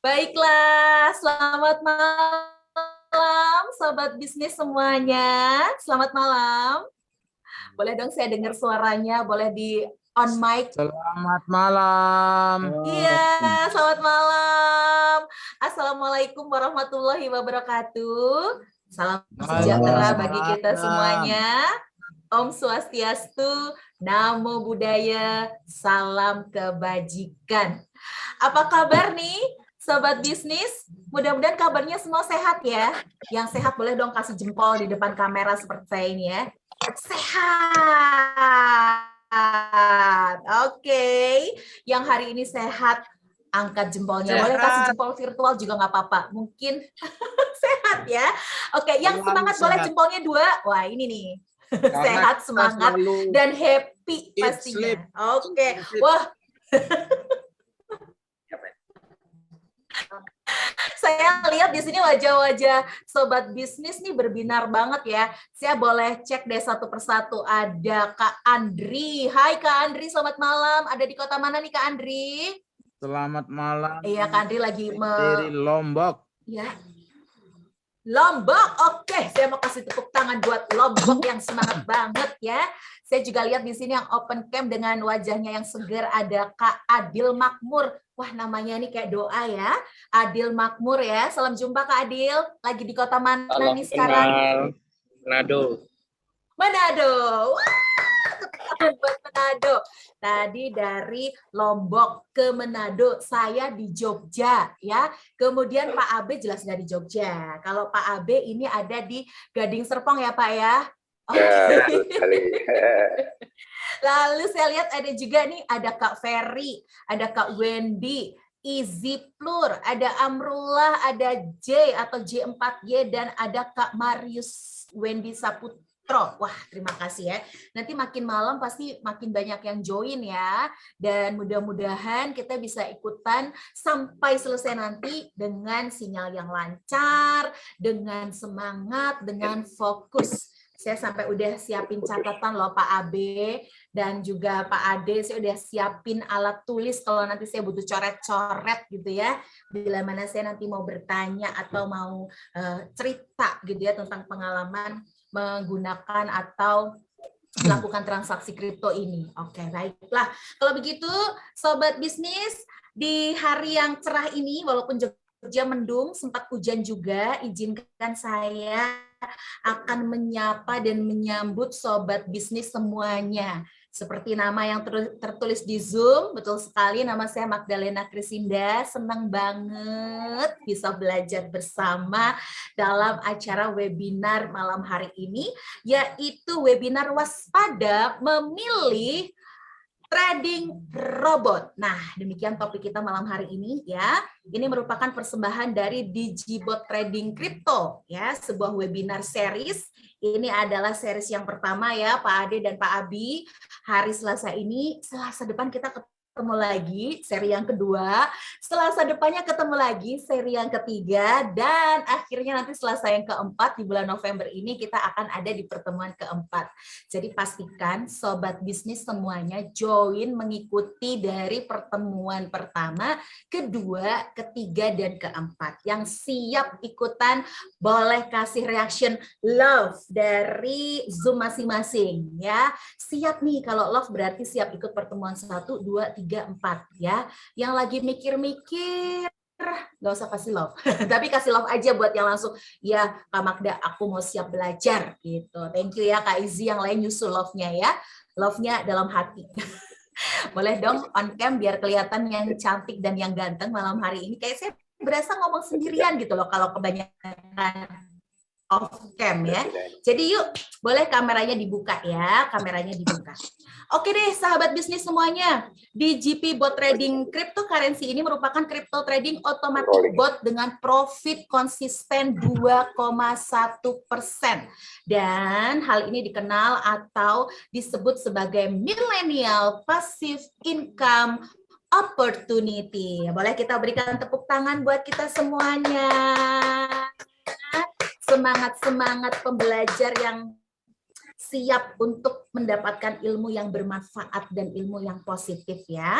Baiklah, selamat malam Sobat Bisnis semuanya. Selamat malam. Boleh dong saya dengar suaranya, boleh di on mic. Selamat malam. Iya, selamat malam. Assalamualaikum warahmatullahi wabarakatuh. Salam sejahtera bagi kita Waalaikumsalam. semuanya. Om Swastiastu, Namo Buddhaya, salam kebajikan. Apa kabar nih, Sobat Bisnis? Mudah-mudahan kabarnya semua sehat ya. Yang sehat boleh dong kasih jempol di depan kamera seperti saya ini ya. Sehat. Oke. Yang hari ini sehat, angkat jempolnya. Boleh kasih Sehat. jempol virtual juga nggak apa-apa. Mungkin sehat ya. Oke, yang Selalu semangat boleh sehat. jempolnya 2. Wah, ini nih. Karena Sehat, kita semangat, selalu dan happy eat, sleep, pastinya. Oke. eat. Wah, saya lihat di sini wajah-wajah Sobat Bisnis nih berbinar banget ya. Saya boleh cek deh satu persatu. Ada Kak Andri. Hai Kak Andri, selamat malam. Ada di kota mana nih Kak Andri? Selamat malam Iya, Kak Andri lagi dari Lombok. ya, Lombok. Oke, saya mau kasih tepuk tangan buat Lombok yang semangat banget ya. Saya juga lihat di sini yang open cam dengan wajahnya yang segar, ada Kak Adil Makmur. Wah, namanya ini kayak doa ya. Adil Makmur ya. Salam jumpa Kak Adil. Lagi di kota mana Salam nih sekarang? kenal, Manado. Manado. Wah, tepuk tangan buat Manado. Tadi dari Lombok ke Manado, saya di Jogja ya. Kemudian Pak Abe jelas dari Jogja. Kalau Pak Abe ini ada di Gading Serpong ya Pak ya. Ya, Oke. betul sekali. Lalu saya lihat ada juga nih, ada Kak Ferry, ada Kak Wendy, Easy Plur, ada Amrullah, ada J atau J4Y, dan ada Kak Marius Wendy Saputro. Wah, terima kasih ya. Nanti makin malam pasti makin banyak yang join ya. Dan mudah-mudahan kita bisa ikutan sampai selesai nanti dengan sinyal yang lancar, dengan semangat, dengan fokus. Saya sampai udah siapin catatan loh Pak Abe dan juga Pak Ade, saya udah siapin alat tulis kalau nanti saya butuh coret-coret gitu ya. Bila mana saya nanti mau bertanya atau mau cerita gitu ya tentang pengalaman menggunakan atau melakukan transaksi kripto ini. Oke, baiklah. Kalau begitu, Sobat Bisnis, di hari yang cerah ini, walaupun Jogja mendung, sempat hujan juga, izinkan saya akan menyapa dan menyambut Sobat Bisnis semuanya. Seperti nama yang tertulis di Zoom, betul sekali, nama saya Magdalena Krisinda, senang banget bisa belajar bersama dalam acara webinar malam hari ini, yaitu webinar waspada memilih trading robot. Nah, demikian topik kita malam hari ini ya. Ini merupakan persembahan dari Digibot Trading Crypto ya, sebuah webinar series. Ini adalah series yang pertama ya, Pak Ade dan Pak Abi. Hari Selasa ini, Selasa depan kita ketemu lagi, seri yang kedua. Selasa depannya ketemu lagi, seri yang ketiga. Dan akhirnya nanti Selasa yang keempat di bulan November ini kita akan ada di pertemuan keempat. Jadi pastikan Sobat Bisnis semuanya join mengikuti dari pertemuan pertama, kedua, ketiga, dan keempat. Yang siap ikutan boleh kasih reaction love dari Zoom masing-masing ya. Siap nih, kalau love berarti siap ikut pertemuan 1, 2, 3, 4 ya. Yang lagi mikir-mikir nggak usah kasih love, tapi kasih love aja buat yang langsung, ya Kak Magda, aku mau siap belajar gitu. Thank you ya Kak Izzy, yang lain nyusul love-nya ya, love-nya dalam hati. Boleh dong on cam biar kelihatan yang cantik dan yang ganteng malam hari ini. Kayak saya berasa ngomong sendirian gitu loh kalau kebanyakan off cam ya. Jadi yuk, boleh kameranya dibuka ya, kameranya dibuka. Oke deh, sahabat bisnis semuanya. DGP Bot Trading Cryptocurrency ini merupakan crypto trading otomatis bot dengan profit konsisten 2,1%. Dan hal ini dikenal atau disebut sebagai millennial passive income opportunity. Boleh kita berikan tepuk tangan buat kita semuanya. Semangat-semangat pembelajar yang siap untuk mendapatkan ilmu yang bermanfaat dan ilmu yang positif ya.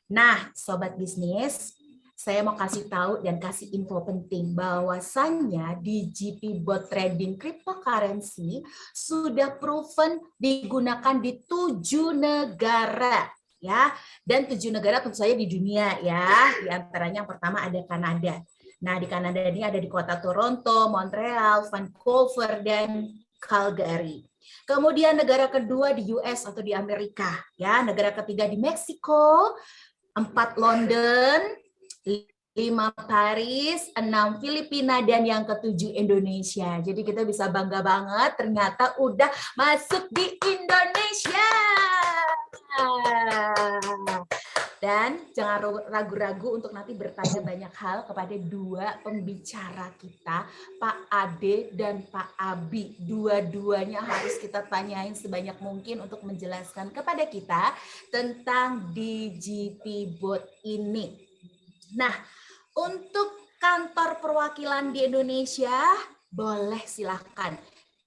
Nah, Sobat Bisnis, saya mau kasih tahu dan kasih info penting bahwasannya di GP Bot Trading Cryptocurrency sudah proven digunakan di 7 negara ya, dan 7 negara tentu saja di dunia ya. Di antaranya yang pertama ada Kanada. Nah, di Kanada ini ada di kota Toronto, Montreal, Vancouver, dan Calgary. Kemudian negara kedua di US atau di Amerika, ya. Negara ketiga di Meksiko, 4 London, 5 Paris, 6 Filipina, dan yang ke-7 Indonesia. Jadi kita bisa bangga banget ternyata udah masuk di Indonesia. Dan jangan ragu-ragu untuk nanti bertanya banyak hal kepada dua pembicara kita, Pak Ade dan Pak Abi. Dua-duanya harus kita tanyain sebanyak mungkin untuk menjelaskan kepada kita tentang DGP Bot ini. Nah, untuk kantor perwakilan di Indonesia, boleh silahkan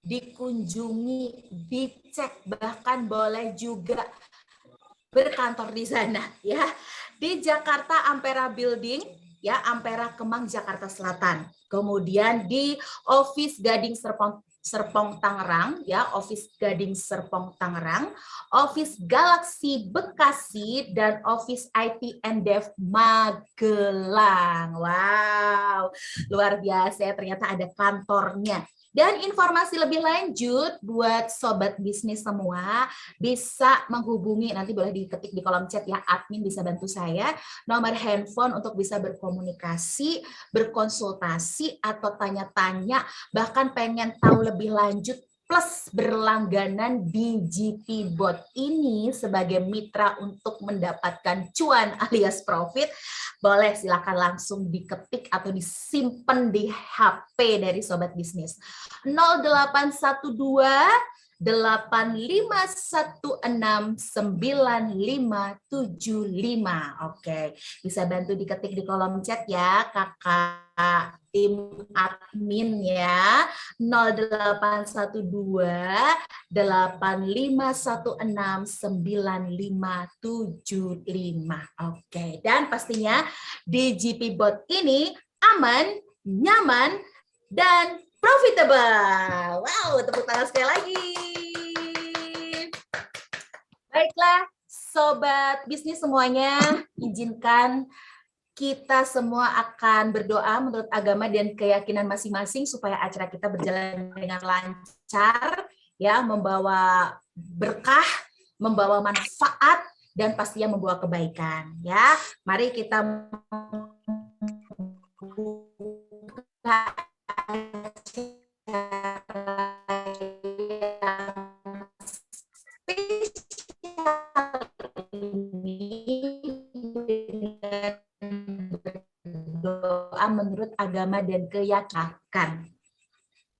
dikunjungi, dicek, bahkan boleh juga berkantor di sana ya, di Jakarta Ampera Building ya, Ampera Kemang Jakarta Selatan. Kemudian di Office Gading Serpong Tangerang ya, Office Gading Serpong Tangerang, Office Galaxy Bekasi, dan Office IT and Dev Magelang. Wow, luar biasa ya, ternyata ada kantornya. Dan informasi lebih lanjut buat sobat bisnis semua bisa menghubungi, nanti boleh diketik di kolom chat ya, admin bisa bantu saya, nomor handphone untuk bisa berkomunikasi, berkonsultasi, atau tanya-tanya, bahkan pengen tahu lebih lanjut plus berlangganan di GP Bot ini sebagai mitra untuk mendapatkan cuan alias profit, boleh silakan langsung diketik atau disimpan di HP dari sobat bisnis. 0812 85169575. Oke, bisa bantu diketik di kolom chat ya, kakak tim admin ya. 0812 85169575. Oke, dan pastinya di GP Bot ini aman, nyaman, dan profitable. Wow, tepuk tangan sekali lagi. Baiklah, sobat bisnis semuanya, izinkan kita semua akan berdoa menurut agama dan keyakinan masing-masing supaya acara kita berjalan dengan lancar, ya, membawa berkah, membawa manfaat, dan pastinya membawa kebaikan. Ya, mari kita doa menurut agama dan keyakinan.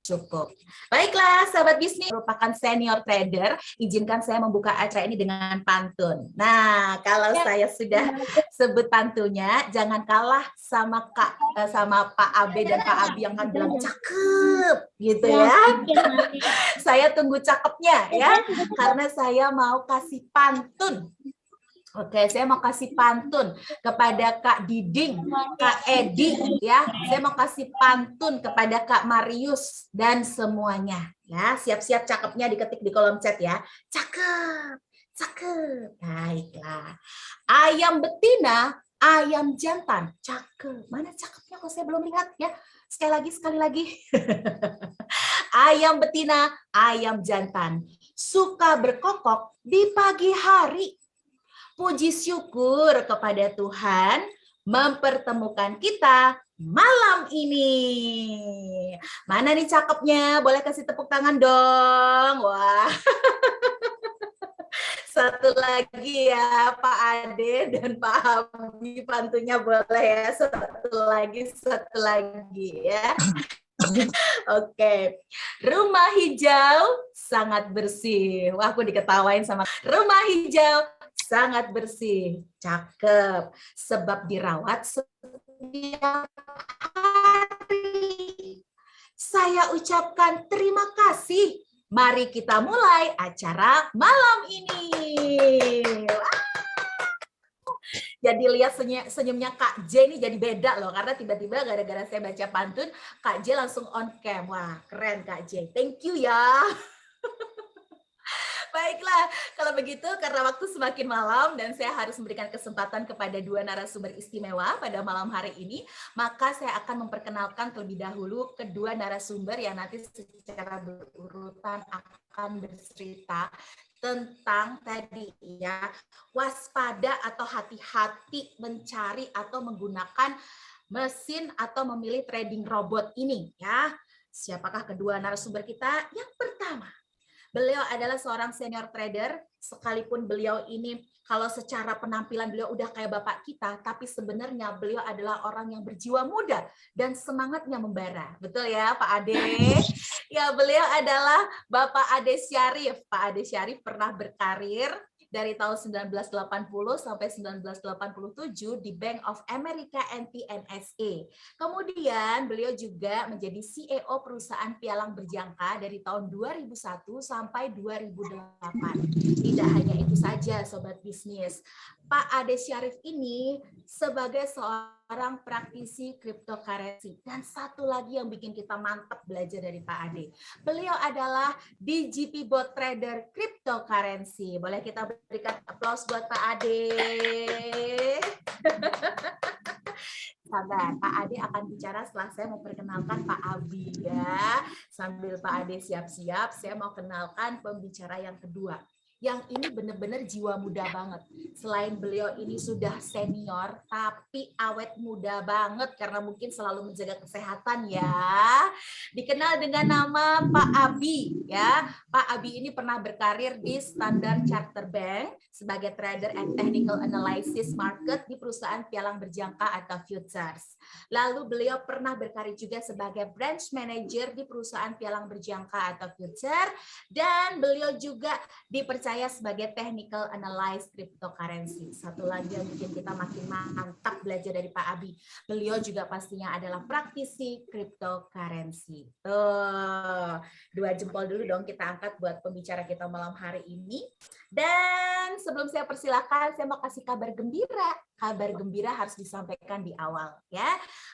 Cukup. Baiklah, sahabat bisnis, merupakan senior trader, izinkan saya membuka acara ini dengan pantun. Nah, kalau saya sudah sebut pantunnya, jangan kalah sama Pak Abe dan Pak Abi yang akan bilang cakep, gitu ya. Saya tunggu cakepnya ya, karena saya mau kasih pantun. Oke, saya mau kasih pantun kepada Kak Diding, Kak Edi, ya. Saya mau kasih pantun kepada Kak Marius dan semuanya, ya. Siap-siap cakepnya diketik di kolom chat ya. Cakep, cakep. Baiklah. Ayam betina, ayam jantan, cakep. Mana cakepnya? Kok saya belum lihat ya? Sekali lagi. Ayam betina, ayam jantan, suka berkokok di pagi hari. Puji syukur kepada Tuhan mempertemukan kita malam ini. Mana nih cakepnya? Boleh kasih tepuk tangan dong. Wah. Satu lagi ya, Pak Ade dan Pak Abi, pantunya boleh ya. Satu lagi ya. Oke. Rumah hijau sangat bersih. Wah, aku diketawain sama rumah hijau sangat bersih, cakep, sebab dirawat setiap hari. Saya ucapkan terima kasih. Mari kita mulai acara malam ini. Wow. Jadi lihat senyumnya Kak J ini jadi beda loh, karena tiba-tiba gara-gara saya baca pantun, Kak J langsung on cam. Wah, keren Kak J. Thank you ya. Baiklah, kalau begitu karena waktu semakin malam dan saya harus memberikan kesempatan kepada dua narasumber istimewa pada malam hari ini, maka saya akan memperkenalkan terlebih dahulu kedua narasumber yang nanti secara berurutan akan bercerita tentang tadi ya, waspada atau hati-hati mencari atau menggunakan mesin atau memilih trading robot ini ya. Siapakah kedua narasumber kita? Yang pertama, beliau adalah seorang senior trader, sekalipun beliau ini kalau secara penampilan beliau udah kayak bapak kita, tapi sebenarnya beliau adalah orang yang berjiwa muda dan semangatnya membara. Betul ya Pak Ade? Ya, beliau adalah Bapak Ade Syarif. Pak Ade Syarif pernah berkarir dari tahun 1980 sampai 1987 di Bank of America NTNSA. Kemudian beliau juga menjadi CEO perusahaan pialang berjangka dari tahun 2001 sampai 2008. Tidak hanya itu saja Sobat Bisnis, Pak Ade Syarif ini sebagai seorang praktisi cryptocurrency. Dan satu lagi yang bikin kita mantap belajar dari Pak Ade. Beliau adalah DGP Bot Trader Cryptocurrency. Boleh kita berikan aplaus buat Pak Ade. Sabar, Pak Ade akan bicara setelah saya memperkenalkan Pak Abi ya. Sambil Pak Ade siap-siap, saya mau kenalkan pembicara yang kedua. Yang ini benar-benar jiwa muda banget. Selain beliau ini sudah senior, tapi awet muda banget karena mungkin selalu menjaga kesehatan ya. Dikenal dengan nama Pak Abi ya. Pak Abi ini pernah berkarir di Standard Chartered Bank sebagai trader and technical analysis market di perusahaan pialang berjangka atau futures. Lalu beliau pernah berkarir juga sebagai branch manager di perusahaan pialang berjangka atau future, dan beliau juga dipercaya sebagai technical analyst cryptocurrency. Satu lagi yang bikin kita makin mantap belajar dari Pak Abi, beliau juga pastinya adalah praktisi cryptocurrency. Tuh, 2 jempol dulu dong kita angkat buat pembicara kita malam hari ini. Dan sebelum saya persilakan, saya mau kasih kabar gembira. Kabar gembira harus disampaikan di awal ya.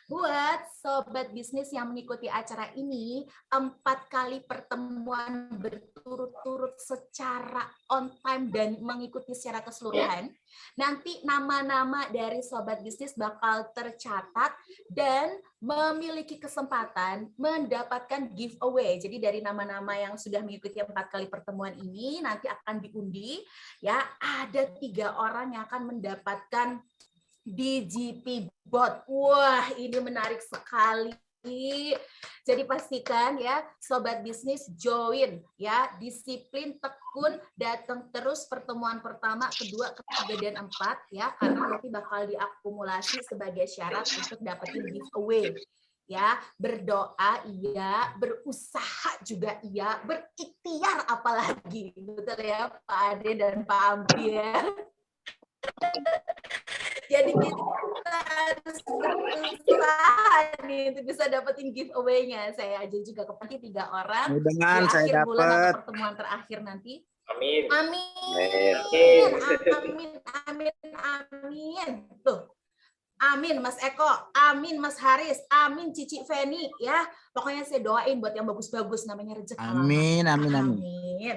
Buat Sobat Bisnis yang mengikuti acara ini, 4 kali pertemuan berturut-turut secara on time dan mengikuti secara keseluruhan. Nanti nama-nama dari Sobat Bisnis bakal tercatat dan memiliki kesempatan mendapatkan giveaway. Jadi dari nama-nama yang sudah mengikuti 4 kali pertemuan ini nanti akan diundi ya, ada 3 orang yang akan mendapatkan DGP Bot. Wah, ini menarik sekali. Jadi pastikan ya Sobat Bisnis join ya, disiplin, tekun, datang terus pertemuan pertama, kedua, ketiga, dan 4 ya, karena nanti bakal diakumulasi sebagai syarat untuk dapetin giveaway. Ya, berdoa iya, berusaha juga iya, berikhtiar apalagi. Betul ya Pak Ade dan Pak Ambi ya. Jadi kita harus berusaha nih untuk bisa dapetin giveaway-nya. Saya aja juga nanti 3 orang Mudah-mudahan di saya akhir bulan dapat. atau pertemuan terakhir nanti. Amin. Amin. Amin. Amin. Amin. Tuh. Amin Mas Eko, amin Mas Haris, amin Cici Feni ya. Pokoknya saya doain buat yang bagus-bagus, namanya rezeki. Amin, amin, amin. Amin.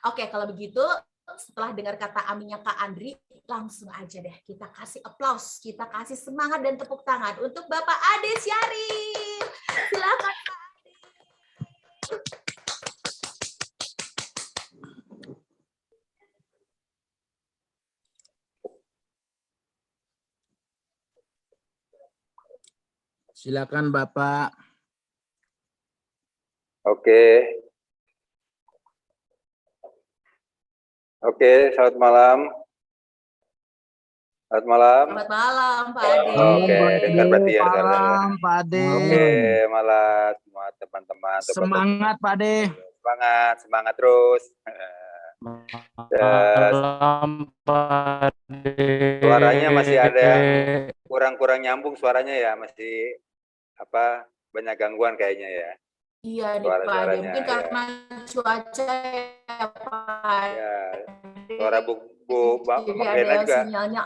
Oke, kalau begitu setelah dengar kata aminnya Kak Andri, langsung aja deh kita kasih aplaus, kita kasih semangat dan tepuk tangan untuk Bapak Ade Syarif. Silakan Kak Ade. Silakan Bapak. Oke. Oke, selamat malam. Selamat malam. Selamat malam Pak Ade. Oke, dengar berarti ya. Malam Pak Ade. Oke, malam semua teman-teman. Semangat Pak Ade. Semangat, semangat terus. Malam Pak Ade. Suaranya masih ada kurang-kurang nyambung suaranya ya, masih apa, banyak gangguan kayaknya ya. Iya nih Pak Ade, Suara-suaranya, mungkin ya. karena cuaca ya Pak Ade. Ya, suara Bu Jadi Mbak ada Rena juga. sinyalnya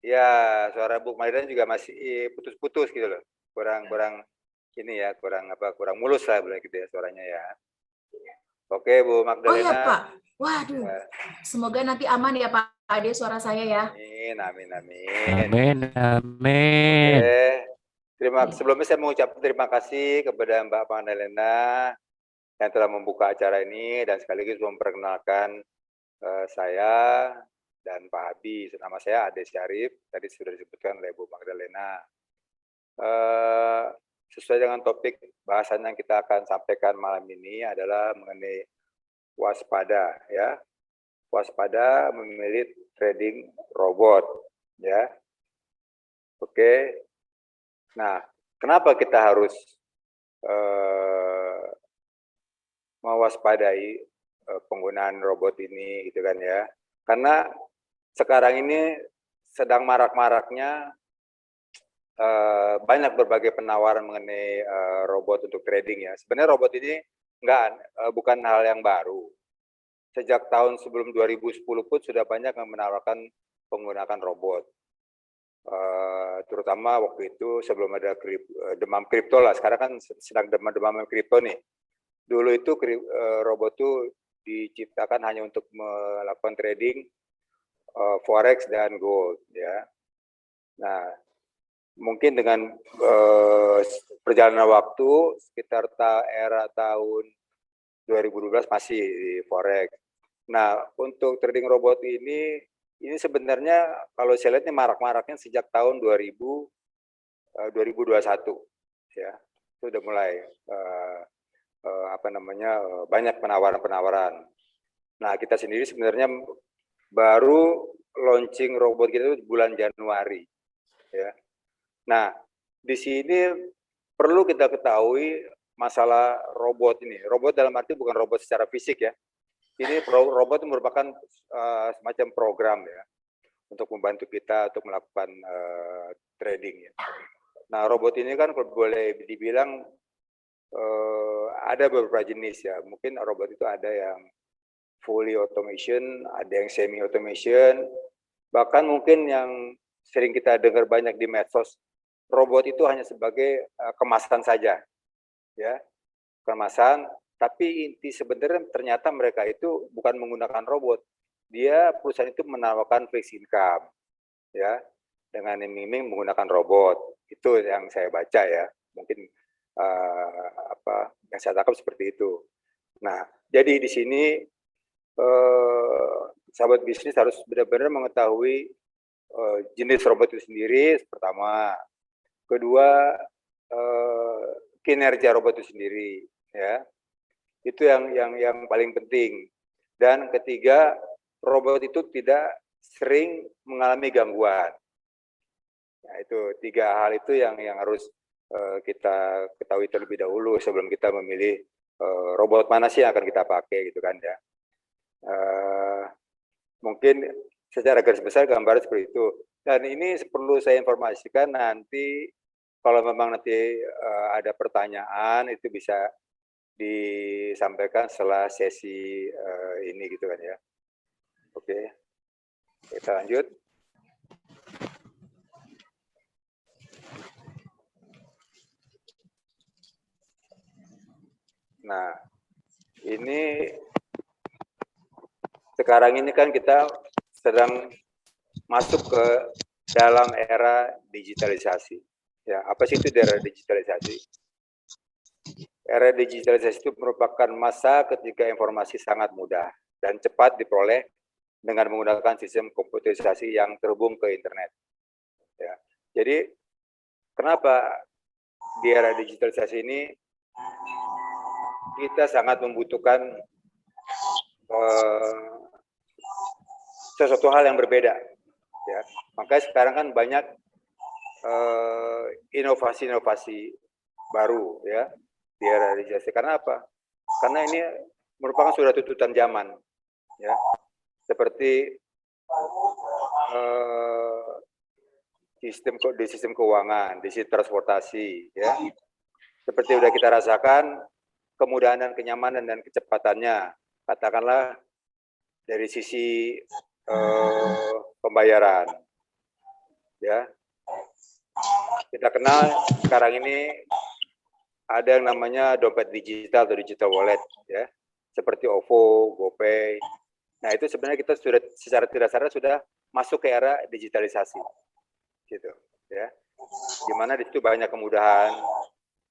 Ya, suara Bu Maidan juga masih putus-putus gitu loh. Kurang ini ya, kurang mulus lah bilang gitu ya suaranya ya. Oke, Bu Oh ya Magdalena. Pak, waduh, Ya, semoga nanti aman ya Pak Ade suara saya ya. amin, amin, amin. Amin, amin. Oke, sebelumnya saya mengucapkan terima kasih kepada Mbak Magdalena yang telah membuka acara ini dan sekaligus memperkenalkan saya dan Pak Habib. Nama saya Ade Syarif, tadi sudah disebutkan oleh Bu Magdalena. Sesuai dengan topik bahasan yang kita akan sampaikan malam ini adalah mengenai waspada, ya. Waspada memilih trading robot, ya. Oke. Nah, kenapa kita harus mewaspadai penggunaan robot ini, gitu kan ya? Karena sekarang ini sedang marak-maraknya banyak berbagai penawaran mengenai robot untuk trading ya. Sebenarnya robot ini bukan hal yang baru. Sejak tahun sebelum 2010 pun sudah banyak yang menawarkan menggunakan robot. Terutama waktu itu sebelum ada demam kripto lah. Sekarang kan sedang demam kripto nih. Dulu itu robot itu diciptakan hanya untuk melakukan trading forex dan gold ya. Nah, mungkin dengan perjalanan waktu sekitar era tahun 2012 masih di forex. Nah, untuk trading robot ini sebenarnya kalau saya lihat ini marak-maraknya sejak tahun 2021 ya. Itu udah mulai banyak penawaran-penawaran. Nah, kita sendiri sebenarnya baru launching robot kita itu bulan Januari ya. Nah, di sini perlu kita ketahui masalah robot ini. Robot dalam arti bukan robot secara fisik ya. Ini robot merupakan semacam program ya untuk membantu kita untuk melakukan trading ya. Nah, robot ini kan kalau boleh dibilang ada beberapa jenis ya. Mungkin robot itu ada yang fully automation, ada yang semi automation, bahkan mungkin yang sering kita dengar banyak di medsos, robot itu hanya sebagai kemasan saja, ya, kemasan. Tapi inti sebenarnya ternyata mereka itu bukan menggunakan robot, perusahaan itu menawarkan fixed income, ya, dengan iming-iming menggunakan robot. Itu yang saya baca ya, mungkin yang saya tangkap seperti itu. Nah, jadi di sini sahabat bisnis harus benar-benar mengetahui jenis robot itu sendiri pertama, kedua kinerja robot itu sendiri ya, itu yang paling penting, dan ketiga robot itu tidak sering mengalami gangguan. Nah, itu 3 hal itu yang harus kita ketahui terlebih dahulu sebelum kita memilih robot mana sih yang akan kita pakai gitu kan ya. Mungkin secara garis besar gambar seperti itu. Dan ini perlu saya informasikan nanti kalau memang nanti ada pertanyaan itu bisa disampaikan setelah sesi ini gitu kan ya. Oke, kita lanjut. Nah, ini sekarang ini kan kita sedang masuk ke dalam era digitalisasi. Ya, apa sih itu era digitalisasi? Era digitalisasi itu merupakan masa ketika informasi sangat mudah dan cepat diperoleh dengan menggunakan sistem komputerisasi yang terhubung ke internet. Ya, jadi kenapa di era digitalisasi ini kita sangat membutuhkan sesuatu hal yang berbeda, ya. Makanya sekarang kan banyak inovasi-inovasi baru, ya, di era digitalisasi. Karena apa? Karena ini merupakan sudah tuntutan zaman, ya. Seperti di sistem keuangan, di sistem transportasi, ya. Seperti sudah kita rasakan kemudahan dan kenyamanan dan kecepatannya, katakanlah dari sisi pembayaran, ya. Kita kenal sekarang ini ada yang namanya dompet digital atau digital wallet, ya, seperti OVO, GoPay. Nah, itu sebenarnya kita sudah secara tidak sadar sudah masuk ke era digitalisasi, gitu, ya. Di mana di situ banyak kemudahan,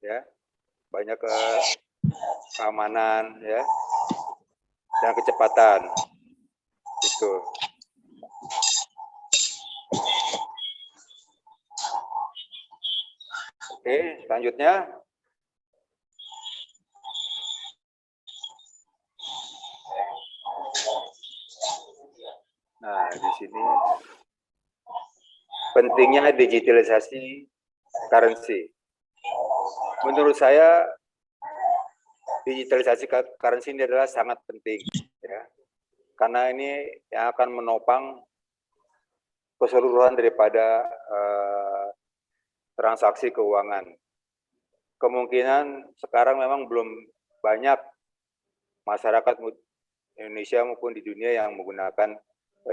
ya, banyak keamanan, ya, dan kecepatan, itu. Oke, selanjutnya. Nah, di sini pentingnya digitalisasi currency. Menurut saya, digitalisasi currency ini adalah sangat penting, ya, karena ini yang akan menopang keseluruhan daripada transaksi keuangan. Kemungkinan sekarang memang belum banyak masyarakat Indonesia maupun di dunia yang menggunakan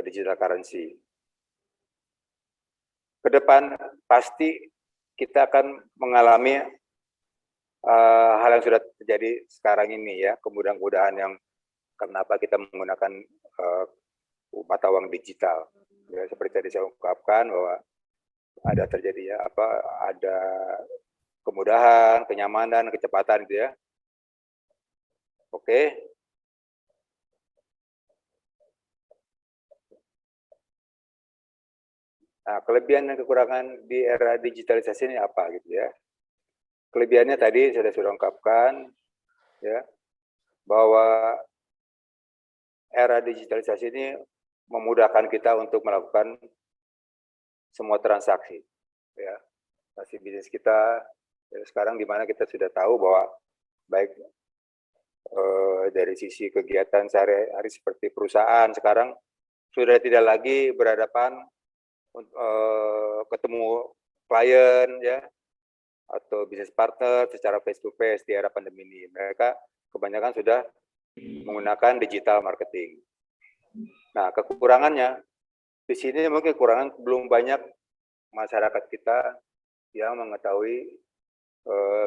digital currency. Ke depan pasti kita akan mengalami hal yang sudah terjadi sekarang ini, ya, kemudahan-kemudahan yang kenapa kita menggunakan mata uang digital. Ya, seperti tadi saya ungkapkan bahwa ada terjadi, ya, ada kemudahan, kenyamanan, kecepatan, gitu, ya. Oke. Nah, kelebihan dan kekurangan di era digitalisasi ini apa, gitu, ya. Kelebihannya tadi saya sudah ungkapkan, ya, bahwa era digitalisasi ini memudahkan kita untuk melakukan semua transaksi, ya, masih bisnis kita, ya, sekarang di mana kita sudah tahu bahwa baik dari sisi kegiatan sehari-hari seperti perusahaan sekarang sudah tidak lagi berhadapan ketemu klien, ya, atau bisnis partner secara face to face di era pandemi ini. Mereka kebanyakan sudah menggunakan digital marketing. Nah, kekurangannya di sini mungkin kekurangan belum banyak masyarakat kita yang mengetahui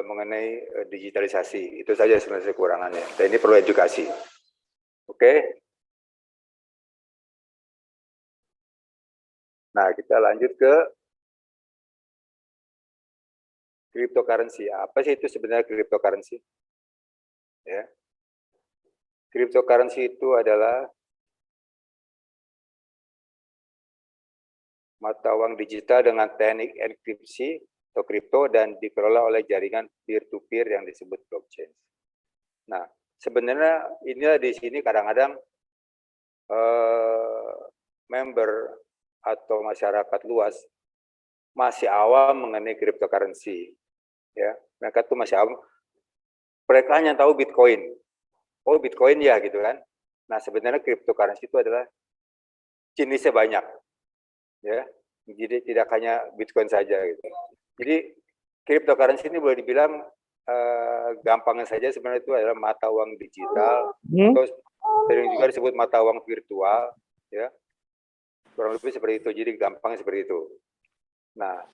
mengenai digitalisasi. Itu saja sebenarnya kekurangannya. Dan ini perlu edukasi. Oke. Nah, kita lanjut ke cryptocurrency. Apa sih itu sebenarnya cryptocurrency? Ya. Cryptocurrency itu adalah mata uang digital dengan teknik enkripsi atau kripto dan dikelola oleh jaringan peer-to-peer yang disebut blockchain. Nah, sebenarnya inilah di sini kadang-kadang member atau masyarakat luas masih awam mengenai cryptocurrency, ya. Mereka tuh masih awam. Mereka hanya tahu Bitcoin. Oh, Bitcoin, ya, gitu kan. Nah, sebenarnya cryptocurrency itu adalah jenisnya banyak, ya. Jadi tidak hanya Bitcoin saja, gitu. Jadi cryptocurrency ini boleh dibilang gampangnya saja sebenarnya itu adalah mata uang digital, atau sering juga disebut mata uang virtual, ya. Kurang lebih seperti itu. Jadi gampangnya seperti itu. Nah,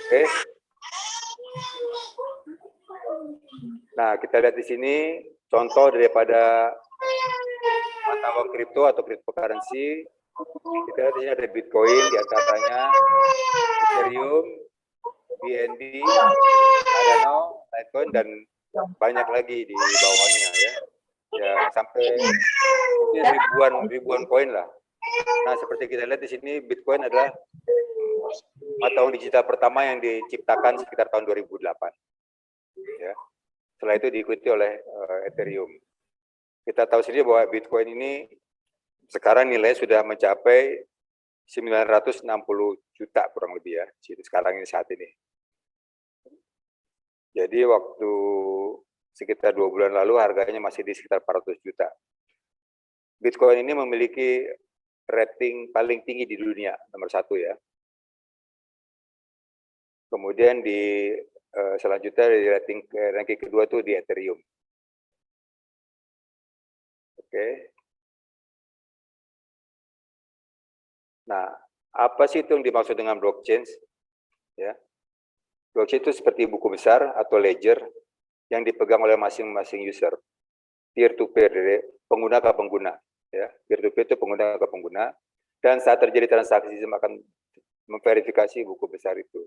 oke. Nah, kita lihat di sini contoh daripada mata uang kripto atau cryptocurrency. Kita lihat di sini ada Bitcoin di antaranya, Ethereum, BNB, Cardano, Litecoin, dan banyak lagi di bawahnya, ya. Ya, sampai ribuan koin lah. Nah, seperti kita lihat di sini, Bitcoin adalah mata uang digital pertama yang diciptakan sekitar tahun 2008. Ya. Setelah itu diikuti oleh Ethereum. Kita tahu sendiri bahwa Bitcoin ini sekarang nilai sudah mencapai 960 juta kurang lebih, ya, sekarang ini saat ini. Jadi waktu sekitar 2 bulan lalu harganya masih di sekitar 400 juta. Bitcoin ini memiliki rating paling tinggi di dunia, nomor 1, ya. Kemudian di selanjutnya di ranking kedua tuh di Ethereum. Oke. Nah, apa sih itu yang dimaksud dengan blockchain? Ya, blockchain itu seperti buku besar atau ledger yang dipegang oleh masing-masing user, peer to peer, dari pengguna ke pengguna. Ya, peer to peer itu pengguna ke pengguna, dan saat terjadi transaksi sistem akan memverifikasi buku besar itu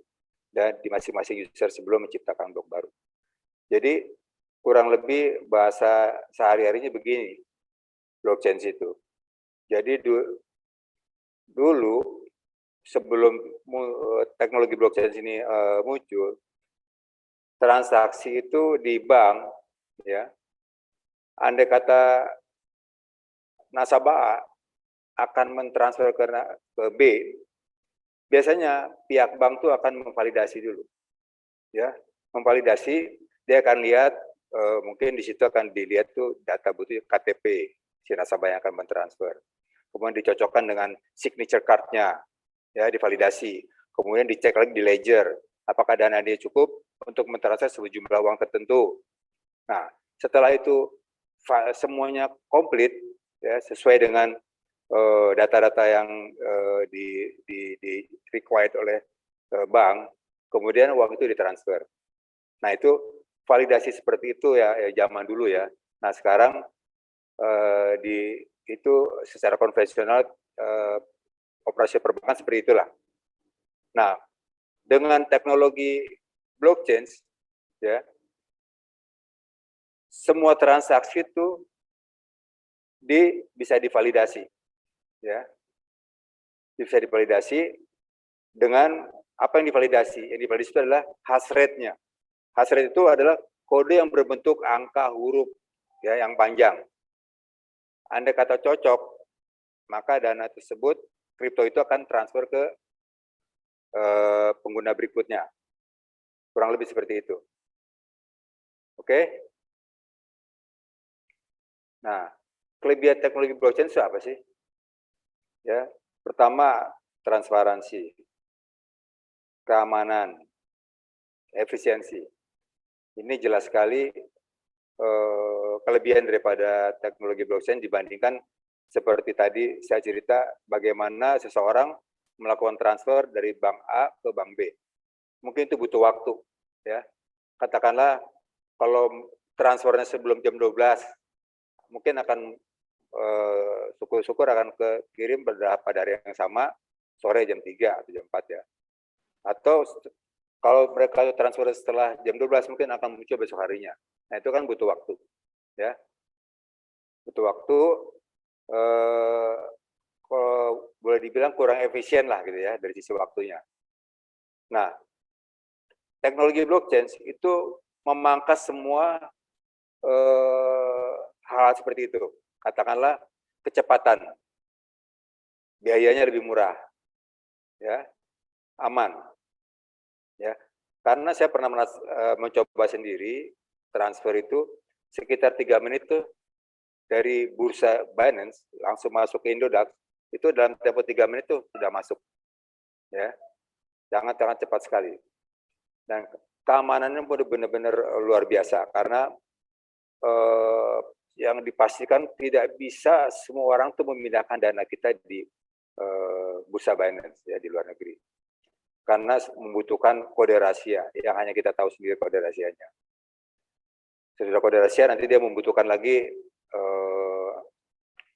dan di masing-masing user sebelum menciptakan blok baru. Jadi kurang lebih bahasa sehari-harinya begini, blockchain itu. Jadi dulu sebelum teknologi blockchain ini muncul, transaksi itu di bank, ya, andai kata nasabah A akan mentransfer ke B, biasanya pihak bank tuh akan memvalidasi dulu, ya, memvalidasi, dia akan lihat, mungkin di situ akan dilihat tuh data butuh KTP si nasabah yang akan mentransfer, kemudian dicocokkan dengan signature card-nya, ya, divalidasi, kemudian dicek lagi di ledger, apakah dana dia cukup untuk mentransfer sejumlah uang tertentu. Nah, setelah itu semuanya komplit, ya, sesuai dengan data-data yang di required oleh bank, kemudian uang itu ditransfer. Nah, itu validasi seperti itu ya zaman dulu ya. Nah, sekarang itu secara konvensional operasi perbankan seperti itulah. Nah, dengan teknologi blockchain, ya, semua transaksi itu bisa divalidasi, ya, bisa divalidasi dengan apa yang divalidasi? Yang divalidasi itu adalah hash rate-nya. Hash rate itu adalah kode yang berbentuk angka huruf, ya, yang panjang. Andai kata cocok, maka dana tersebut kripto itu akan transfer ke pengguna berikutnya. Kurang lebih seperti itu. Oke? Nah, kelebihan teknologi blockchain itu apa sih? Ya, pertama transparansi, keamanan, efisiensi. Ini jelas sekali kelebihan daripada teknologi blockchain dibandingkan seperti tadi saya cerita bagaimana seseorang melakukan transfer dari bank A ke bank B. Mungkin itu butuh waktu, ya. Katakanlah kalau transfernya sebelum jam 12, mungkin akan syukur-syukur akan kirim pada hari yang sama, sore jam 3 atau jam 4 ya. Atau kalau mereka transfer setelah jam 12 mungkin akan muncul besok harinya. Nah, itu kan butuh waktu, ya. Butuh waktu, kalau boleh dibilang kurang efisien lah gitu ya dari sisi waktunya. Nah, teknologi blockchain itu memangkas semua hal seperti itu. Katakanlah kecepatan, biayanya lebih murah, ya, aman, ya. Karena saya pernah mencoba sendiri transfer itu sekitar 3 menit tuh dari bursa Binance langsung masuk ke Indodax, itu dalam tempo 3 menit tuh sudah masuk, ya, sangat cepat sekali. Dan keamanannya benar-benar luar biasa karena yang dipastikan tidak bisa semua orang tuh memindahkan dana kita di bursa Binance ya di luar negeri, karena membutuhkan kode rahasia yang hanya kita tahu sendiri kode rahasianya. Setelah kode rahasia nanti dia membutuhkan lagi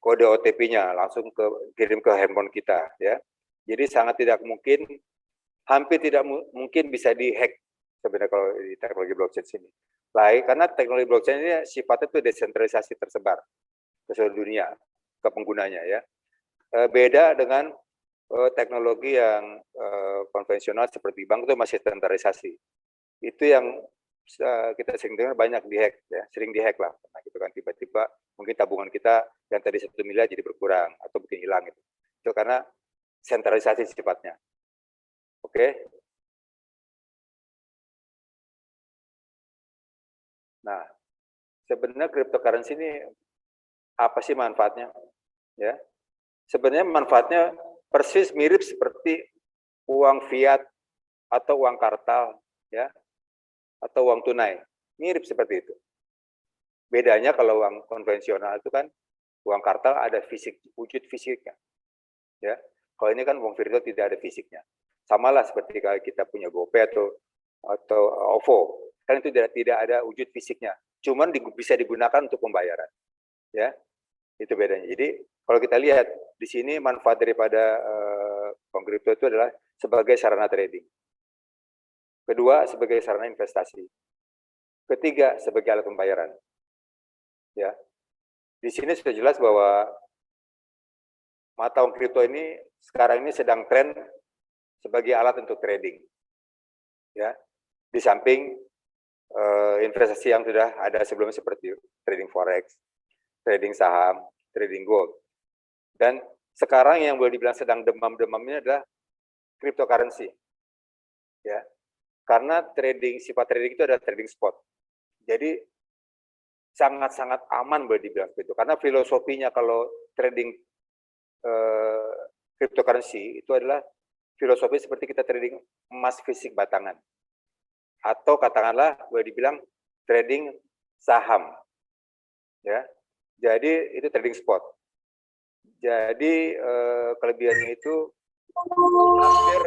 kode OTP-nya langsung kirim ke handphone kita ya. Jadi sangat tidak mungkin, hampir tidak mungkin bisa dihack sebenarnya kalau di teknologi blockchain ini. Karena teknologi blockchain ini sifatnya itu desentralisasi tersebar ke seluruh dunia ke penggunanya ya. Beda dengan teknologi yang konvensional seperti bank itu masih sentralisasi. Itu yang kita sering dengar banyak dihack ya, sering dihack lah. Nah, gitu kan tiba-tiba mungkin tabungan kita yang tadi 1 miliar jadi berkurang atau mungkin hilang gitu. Itu karena sentralisasi sifatnya. Oke. Nah, sebenarnya cryptocurrency ini apa sih manfaatnya? Ya. Sebenarnya manfaatnya persis mirip seperti uang fiat atau uang kartal ya, atau uang tunai. Mirip seperti itu. Bedanya kalau uang konvensional itu kan uang kartal ada fisik, wujud fisiknya. Ya. Kalau ini kan uang virtual tidak ada fisiknya. Samalah seperti kalau kita punya GoPay atau OVO, kan itu tidak ada wujud fisiknya. Cuman bisa digunakan untuk pembayaran. Ya, itu bedanya. Jadi kalau kita lihat di sini manfaat daripada uang kripto itu adalah sebagai sarana trading. Kedua, sebagai sarana investasi. Ketiga, sebagai alat pembayaran. Ya, di sini sudah jelas bahwa mata uang kripto ini sekarang ini sedang tren sebagai alat untuk trading. Ya, di samping investasi yang sudah ada sebelumnya seperti trading forex, trading saham, trading gold. Dan sekarang yang boleh dibilang sedang demam-demamnya adalah cryptocurrency. Ya. Karena sifat trading itu adalah trading spot. Jadi sangat-sangat aman boleh dibilang begitu. Karena filosofinya kalau trading cryptocurrency itu adalah filosofi seperti kita trading emas fisik batangan. Atau katakanlah boleh dibilang trading saham. Ya. Jadi itu trading spot. Jadi kelebihannya itu hampir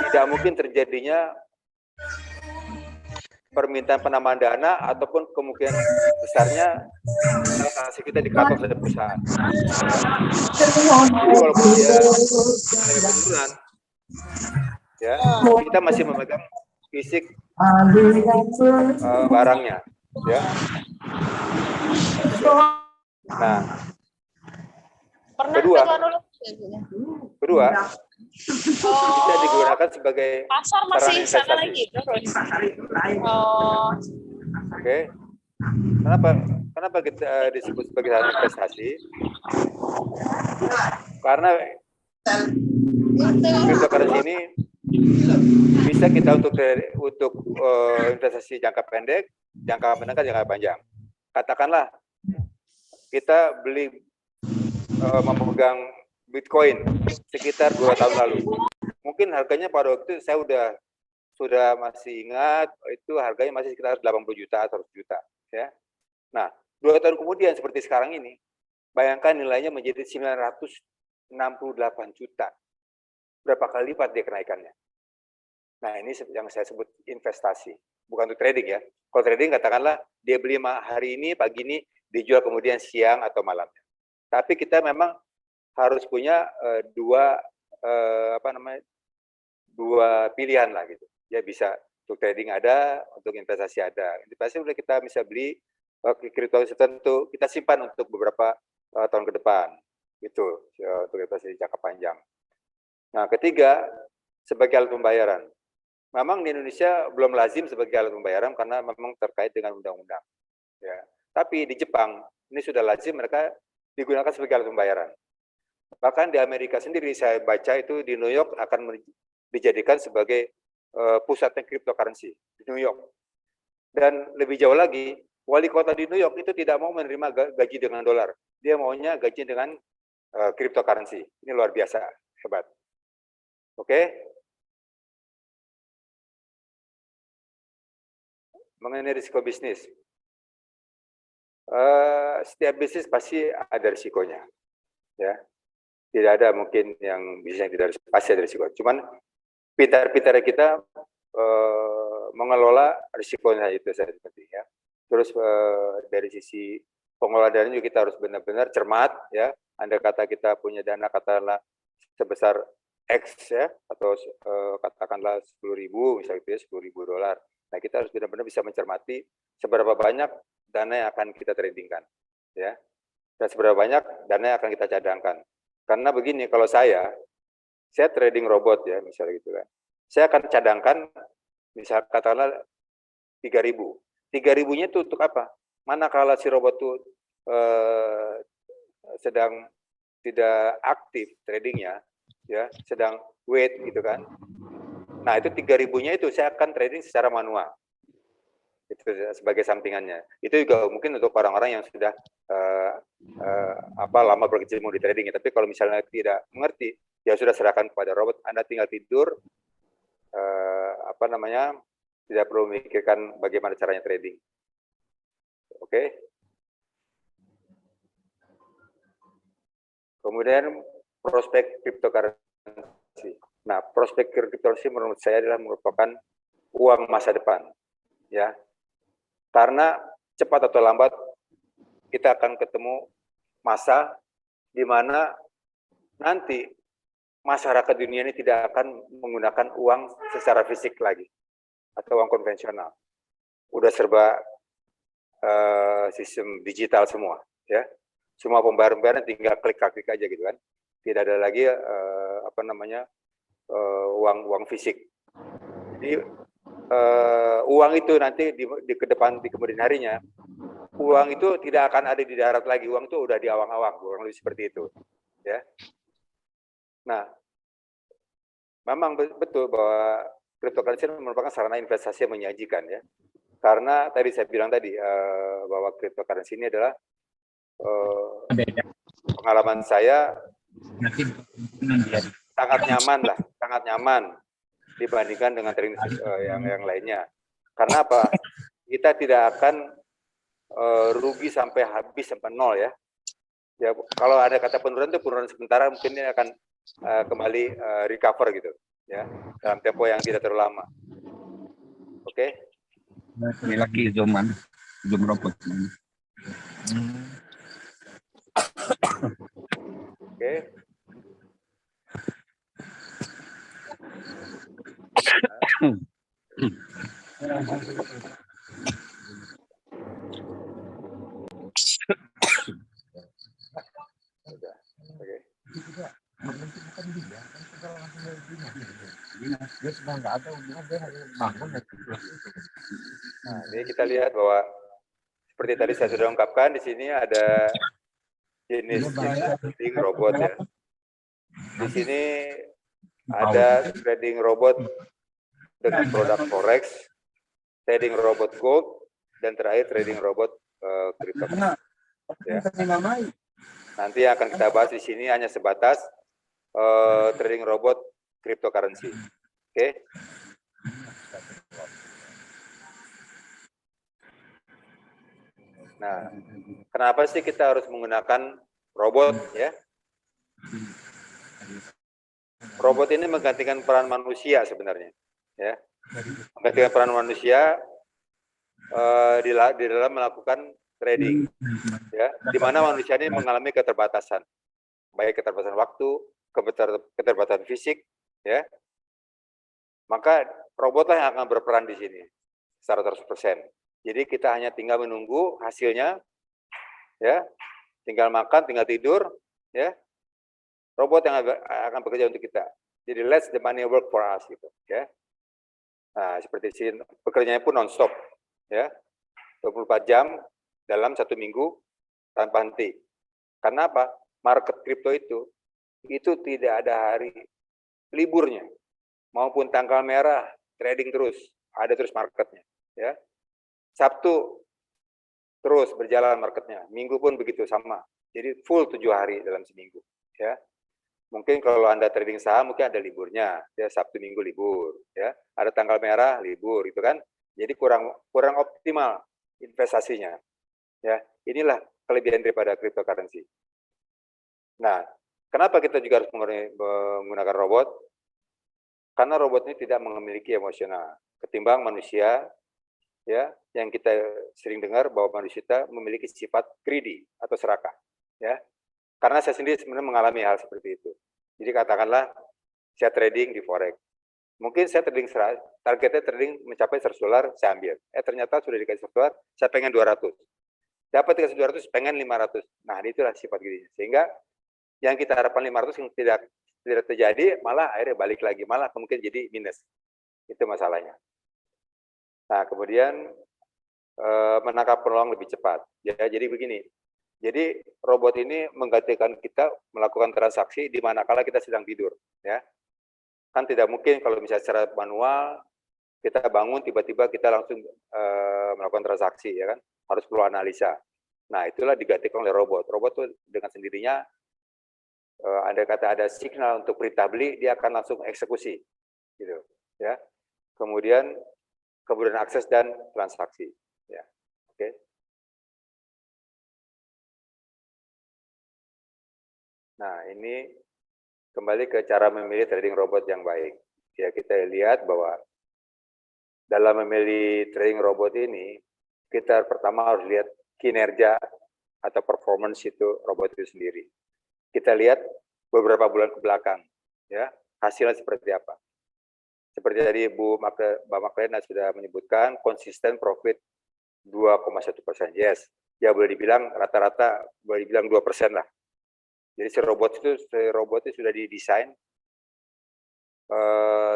tidak mungkin terjadinya permintaan penambahan dana ataupun kemungkinan besarnya transaksi kita di-cut off oleh perusahaan. Jadi walaupun dia ada penurunan, ya kita masih memegang fisik barangnya, ya. Nah, kedua bisa digunakan sebagai pasar masih sana lagi investasi. terus. Oh. Oke. Kenapa kita disebut sebagai sarana investasi? Karena cryptocurrency ini bisa kita untuk investasi jangka pendek, jangka menengah, jangka panjang. Katakanlah kita memegang Bitcoin sekitar 2 tahun lalu. Mungkin harganya pada waktu itu saya sudah masih ingat, itu harganya masih sekitar 80 juta atau 100 juta. Ya. Nah, 2 tahun kemudian seperti sekarang ini, bayangkan nilainya menjadi 968 juta. Berapa kali lipat dia kenaikannya? Nah, ini yang saya sebut investasi. Bukan untuk trading ya. Kalau trading katakanlah dia beli hari ini, pagi ini, dijual kemudian siang atau malamnya. Tapi kita memang harus punya dua pilihan lah gitu. Ya bisa untuk trading ada, untuk investasi ada. Investasi udah kita bisa beli kripto tertentu, kita simpan untuk beberapa tahun ke depan. Gitu, untuk investasi jangka panjang. Nah, ketiga, sebagai alat pembayaran. Memang di Indonesia belum lazim sebagai alat pembayaran karena memang terkait dengan undang-undang. Ya. Tapi di Jepang ini sudah lazim, mereka digunakan sebagai alat pembayaran. Bahkan di Amerika sendiri saya baca itu di New York akan dijadikan sebagai pusatnya cryptocurrency di New York. Dan lebih jauh lagi, wali kota di New York itu tidak mau menerima gaji dengan dolar. Dia maunya gaji dengan cryptocurrency. Ini luar biasa, hebat. Oke? Mengenai risiko bisnis. Setiap bisnis pasti ada risikonya. Ya. Tidak ada mungkin yang bisnis yang tidak pasti ada risiko. Cuman pintar-pintar kita mengelola risikonya itu saya seperti ya. Terus dari sisi pengelolaan dana juga kita harus benar-benar cermat ya. Andai kata kita punya dana katakanlah sebesar X ya atau katakanlah 10.000 misalnya itu ya $10.000. Nah, kita harus benar-benar bisa mencermati seberapa banyak dana yang akan kita tradingkan ya. Dan seberapa banyak dana yang akan kita cadangkan. Karena begini, kalau saya trading robot ya, misalnya gitu kan. Saya akan cadangkan, misal katakanlah 3.000. 3.000-nya itu untuk apa? Manakala si robot itu sedang tidak aktif tradingnya, ya, sedang wait gitu kan. Nah, itu 3.000-nya itu saya akan trading secara manual. Itu sebagai sampingannya. Itu juga mungkin untuk orang-orang yang sudah lama berkecimpung di trading. Tapi kalau misalnya tidak mengerti, ya sudah serahkan kepada robot. Anda tinggal tidur, tidak perlu memikirkan bagaimana caranya trading. Oke. Kemudian prospek cryptocurrency. Nah, prospek cryptocurrency menurut saya adalah merupakan uang masa depan, ya. Karena cepat atau lambat kita akan ketemu masa di mana nanti masyarakat dunia ini tidak akan menggunakan uang secara fisik lagi atau uang konvensional. Udah serba sistem digital semua, ya. Semua pembayaran tinggal klik aja gitu kan. Tidak ada lagi uang fisik. Jadi uang itu nanti di kemudian harinya, uang itu tidak akan ada di darat lagi, uang itu udah di awang-awang, kurang lebih seperti itu, ya. Nah, memang betul bahwa cryptocurrency merupakan sarana investasi yang menyajikan, ya. Karena tadi saya bilang tadi bahwa cryptocurrency ini adalah pengalaman saya sangat nyaman dibandingkan dengan trading yang lainnya. Karena apa? Kita tidak akan rugi sampai habis sampai nol, ya. Ya, kalau ada kata penurunan itu penurunan sementara, mungkin ini akan kembali recover gitu, ya, dalam tempo yang tidak terlalu lama. Oke. Ini lagi zoom robot. Oke. Nah, ini kita lihat bahwa seperti tadi saya sudah ungkapkan, di sini ada jenis trading robot, ya. Di sini ada trading robot dengan produk forex, trading robot gold, dan terakhir trading robot crypto. Ya. Nanti yang akan kita bahas di sini hanya sebatas trading robot cryptocurrency. Oke. Nah, kenapa sih kita harus menggunakan robot, ya? Robot ini menggantikan peran manusia sebenarnya, ya. Menggantikan peran manusia di dalam melakukan trading, ya. Di mana manusia ini mengalami keterbatasan, baik keterbatasan waktu, keterbatasan fisik, ya. Maka robotlah yang akan berperan di sini secara 100%. Jadi kita hanya tinggal menunggu hasilnya, ya, tinggal makan, tinggal tidur, ya. Robot yang akan bekerja untuk kita. Jadi let the money work for us, gitu, ya. Nah, seperti sini pekerjaannya pun non-stop, ya, 24 jam dalam 1 minggu tanpa henti. Karena apa? Market kripto itu tidak ada hari liburnya, maupun tanggal merah, trading terus, ada terus marketnya, ya. Sabtu terus berjalan marketnya, Minggu pun begitu sama. Jadi full 7 hari dalam seminggu, ya. Mungkin kalau Anda trading saham mungkin ada liburnya, ya, Sabtu Minggu libur, ya. Ada tanggal merah libur, gitu kan. Jadi kurang optimal investasinya, ya. Inilah kelebihan daripada cryptocurrency. Nah, kenapa kita juga harus menggunakan robot? Karena robot ini tidak memiliki emosional ketimbang manusia, ya, yang kita sering dengar bahwa manusia memiliki sifat greedy atau serakah, ya. Karena saya sendiri sebenarnya mengalami hal seperti itu. Jadi katakanlah saya trading di forex, mungkin saya trading targetnya trading mencapai $100, saya ambil. Ternyata sudah dikasih $100, saya pengen 200. Dapat dikasih 200, pengen 500. Nah, itulah sifat greedy. Sehingga yang kita harapkan 500 yang tidak terjadi, malah akhirnya balik lagi, malah mungkin jadi minus. Itu masalahnya. Nah, kemudian menangkap peluang lebih cepat. Ya, jadi begini. Jadi robot ini menggantikan kita melakukan transaksi di manakala kita sedang tidur, ya. Kan tidak mungkin kalau misalnya secara manual kita bangun tiba-tiba kita langsung melakukan transaksi, ya kan? Harus perlu analisa. Nah, itulah digantikan oleh robot. Robot tuh dengan sendirinya ada signal untuk perintah beli, dia akan langsung eksekusi, gitu, ya. Kemudian akses dan transaksi, ya. Oke. Nah, ini kembali ke cara memilih trading robot yang baik. Ya, kita lihat bahwa dalam memilih trading robot ini, kita pertama harus lihat kinerja atau performance itu robot itu sendiri. Kita lihat beberapa bulan ke belakang, ya, hasilnya seperti apa. Seperti tadi Mbak Maklena sudah menyebutkan, konsisten profit 2,1%. Yes, ya boleh dibilang rata-rata boleh dibilang 2% lah. Jadi si robot itu sudah didesain,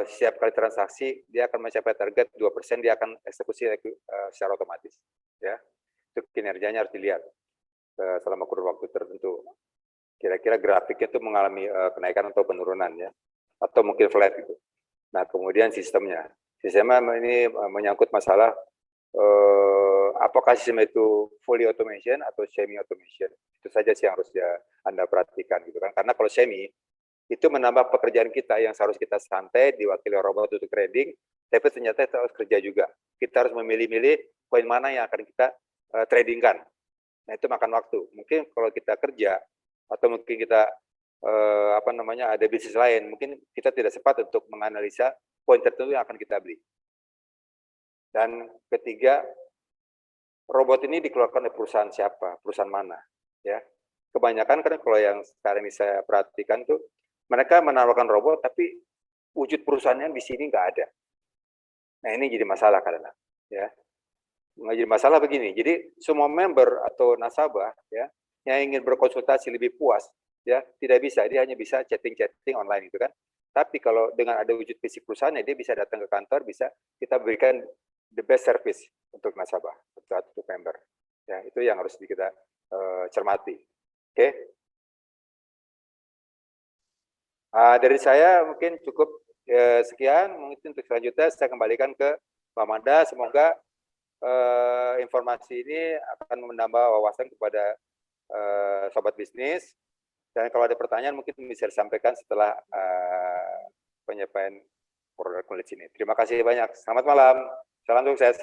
setiap kali transaksi dia akan mencapai target 2%, dia akan eksekusi secara otomatis. Ya, itu kinerjanya harus dilihat selama kurun waktu tertentu. Kira-kira grafiknya itu mengalami kenaikan atau penurunan, ya, atau mungkin flat gitu. Nah, kemudian sistemnya ini menyangkut masalah apakah sistem itu fully automation atau semi automation. Itu saja sih yang harus Anda perhatikan gitu kan. Karena kalau semi itu menambah pekerjaan kita yang seharusnya kita santai diwakili robot untuk trading, tapi ternyata kita harus kerja juga. Kita harus memilih-milih koin mana yang akan kita tradingkan. Nah, itu makan waktu. Mungkin kalau kita kerja atau mungkin kita ada bisnis lain, mungkin kita tidak sempat untuk menganalisa poin tertentu yang akan kita beli. Dan ketiga, robot ini dikeluarkan oleh perusahaan siapa, perusahaan mana, ya. Kebanyakan kan kalau yang sekarang ini saya perhatikan tuh, mereka menawarkan robot tapi wujud perusahaannya di sini nggak ada. Nah, ini jadi masalah karena, ya. Nggak jadi masalah begini. Jadi semua member atau nasabah, ya, yang ingin berkonsultasi lebih puas, ya, tidak bisa. Dia hanya bisa chatting online itu kan. Tapi kalau dengan ada wujud fisik perusahaannya, dia bisa datang ke kantor, bisa kita berikan the best service untuk nasabah, untuk member. Ya, itu yang harus kita cermati. Oke. Dari saya mungkin cukup sekian. Mungkin untuk selanjutnya saya kembalikan ke Pak Manda. Semoga informasi ini akan menambah wawasan kepada sobat bisnis. Dan kalau ada pertanyaan mungkin bisa disampaikan setelah penyampaian produk knowledge ini. Terima kasih banyak. Selamat malam. Salam sukses.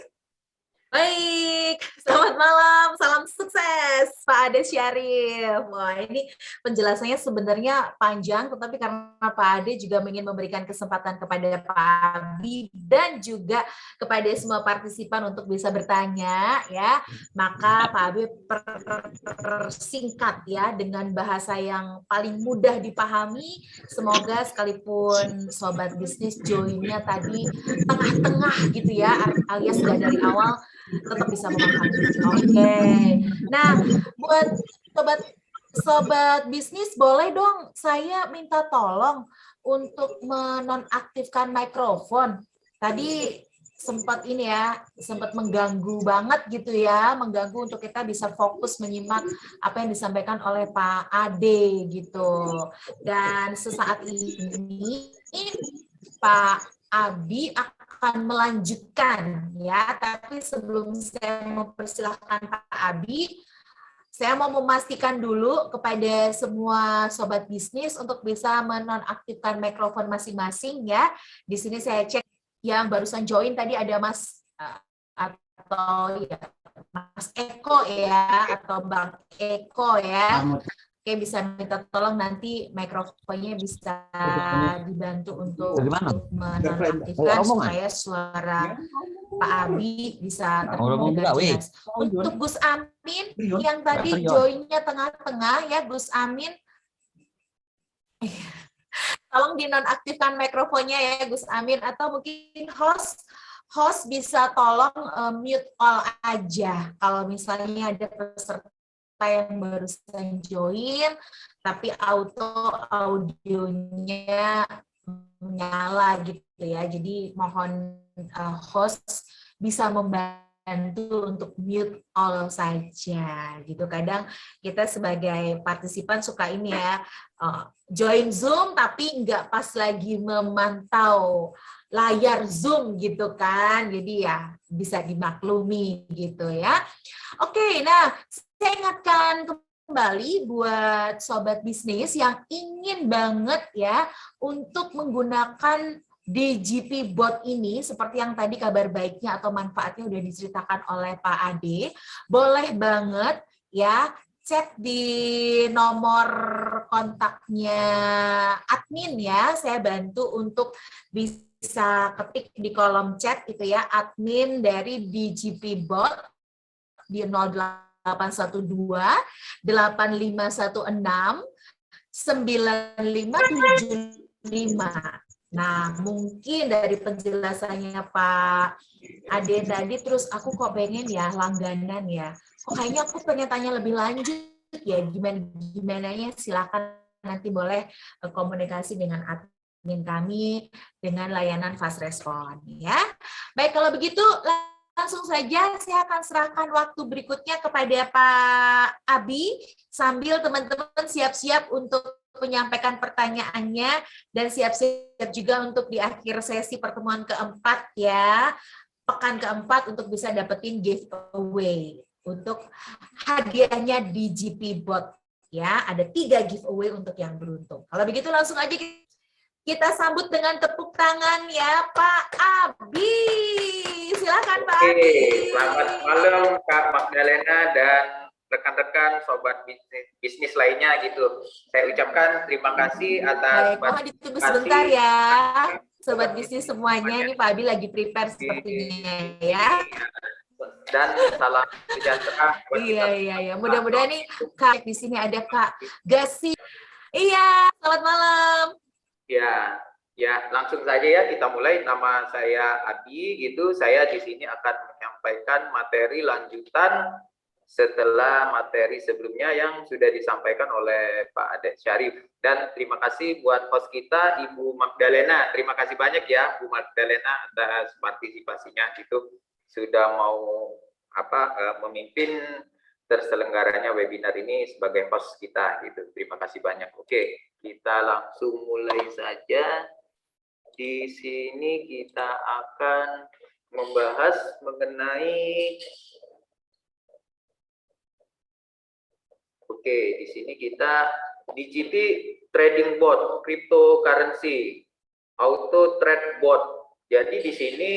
Baik, selamat malam, salam sukses Pak Ade Syarif. Wah, ini penjelasannya sebenarnya panjang, tetapi karena Pak Ade juga ingin memberikan kesempatan kepada Pak Abi dan juga kepada semua partisipan untuk bisa bertanya, ya, maka Pak Abi persingkat ya dengan bahasa yang paling mudah dipahami. Semoga sekalipun sobat bisnis joinnya tadi tengah-tengah gitu ya, alias nggak dari awal, tetap bisa memahami. Oke. Nah, buat sobat bisnis, boleh dong saya minta tolong untuk menonaktifkan mikrofon. Tadi sempat sempat mengganggu banget gitu ya, mengganggu untuk kita bisa fokus menyimak apa yang disampaikan oleh Pak Ade gitu. Dan sesaat ini Pak Abi akan melanjutkan ya, tapi sebelum saya mempersilahkan Pak Abi, saya mau memastikan dulu kepada semua sobat bisnis untuk bisa menonaktifkan mikrofon masing-masing ya. Di sini saya cek yang barusan join tadi ada Mas atau ya Mas Eko ya, atau Bang Eko ya. Oke, bisa minta tolong nanti mikrofonnya bisa dibantu untuk menonaktifkan supaya suara Pak Abi bisa terdengar jelas. Untuk Gus Amin yang tadi joinnya tengah-tengah ya, Gus Amin, tolong dinonaktifkan mikrofonnya ya Gus Amin, atau mungkin host bisa tolong mute all aja kalau misalnya ada peserta yang barusan join tapi auto audionya menyala gitu ya. Jadi mohon host bisa membantu untuk mute all saja gitu. Kadang kita sebagai partisipan suka ini ya, join Zoom tapi nggak pas lagi memantau layar Zoom gitu kan. Jadi ya bisa dimaklumi gitu ya. Oke, nah saya ingatkan kembali buat sobat bisnis yang ingin banget ya untuk menggunakan DGP bot ini, seperti yang tadi kabar baiknya atau manfaatnya udah diceritakan oleh Pak Ade, boleh banget ya chat di nomor kontaknya admin ya. Saya bantu untuk bisa ketik di kolom chat gitu ya, admin dari DGP Bot di 0812 8516 9575. Nah, mungkin dari penjelasannya Pak Ade tadi, terus aku kok pengen ya langganan ya. Kok kayaknya aku pengen tanya lebih lanjut ya, gimana silakan nanti boleh komunikasi dengan admin kami dengan layanan fast respon ya. Baik, kalau begitu langsung saja saya akan serahkan waktu berikutnya kepada Pak Abi sambil teman-teman siap-siap untuk menyampaikan pertanyaannya dan siap-siap juga untuk di akhir sesi pertemuan keempat ya, pekan keempat untuk bisa dapetin giveaway untuk hadiahnya di GP Bot ya. Ada 3 giveaway untuk yang beruntung. Kalau begitu langsung aja kita sambut dengan tepuk tangan ya Pak Abi. Silakan Pak Abi. Selamat malam Kak Magdalena dan rekan-rekan sobat bisnis lainnya gitu. Saya ucapkan terima kasih atas. Baik, mohon ditunggu sebentar ya, sobat bisnis semuanya. Ini Pak Abi lagi prepare sepertinya ya. Dan salam sejahtera. Iya. Mudah-mudahan nih Kak di sini ada Kak Gasi. Iya, selamat malam. Ya, langsung saja ya kita mulai. Nama saya Abi gitu. Saya di sini akan menyampaikan materi lanjutan setelah materi sebelumnya yang sudah disampaikan oleh Pak Ade Syarif. Dan terima kasih buat host kita Ibu Magdalena. Terima kasih banyak ya Bu Magdalena atas partisipasinya gitu. Sudah mau memimpin terselenggaranya webinar ini sebagai host kita gitu. Terima kasih banyak. Oke, kita langsung mulai saja. Di sini kita akan membahas mengenai di sini kita DGP Trading Bot, cryptocurrency, auto trade bot. Jadi di sini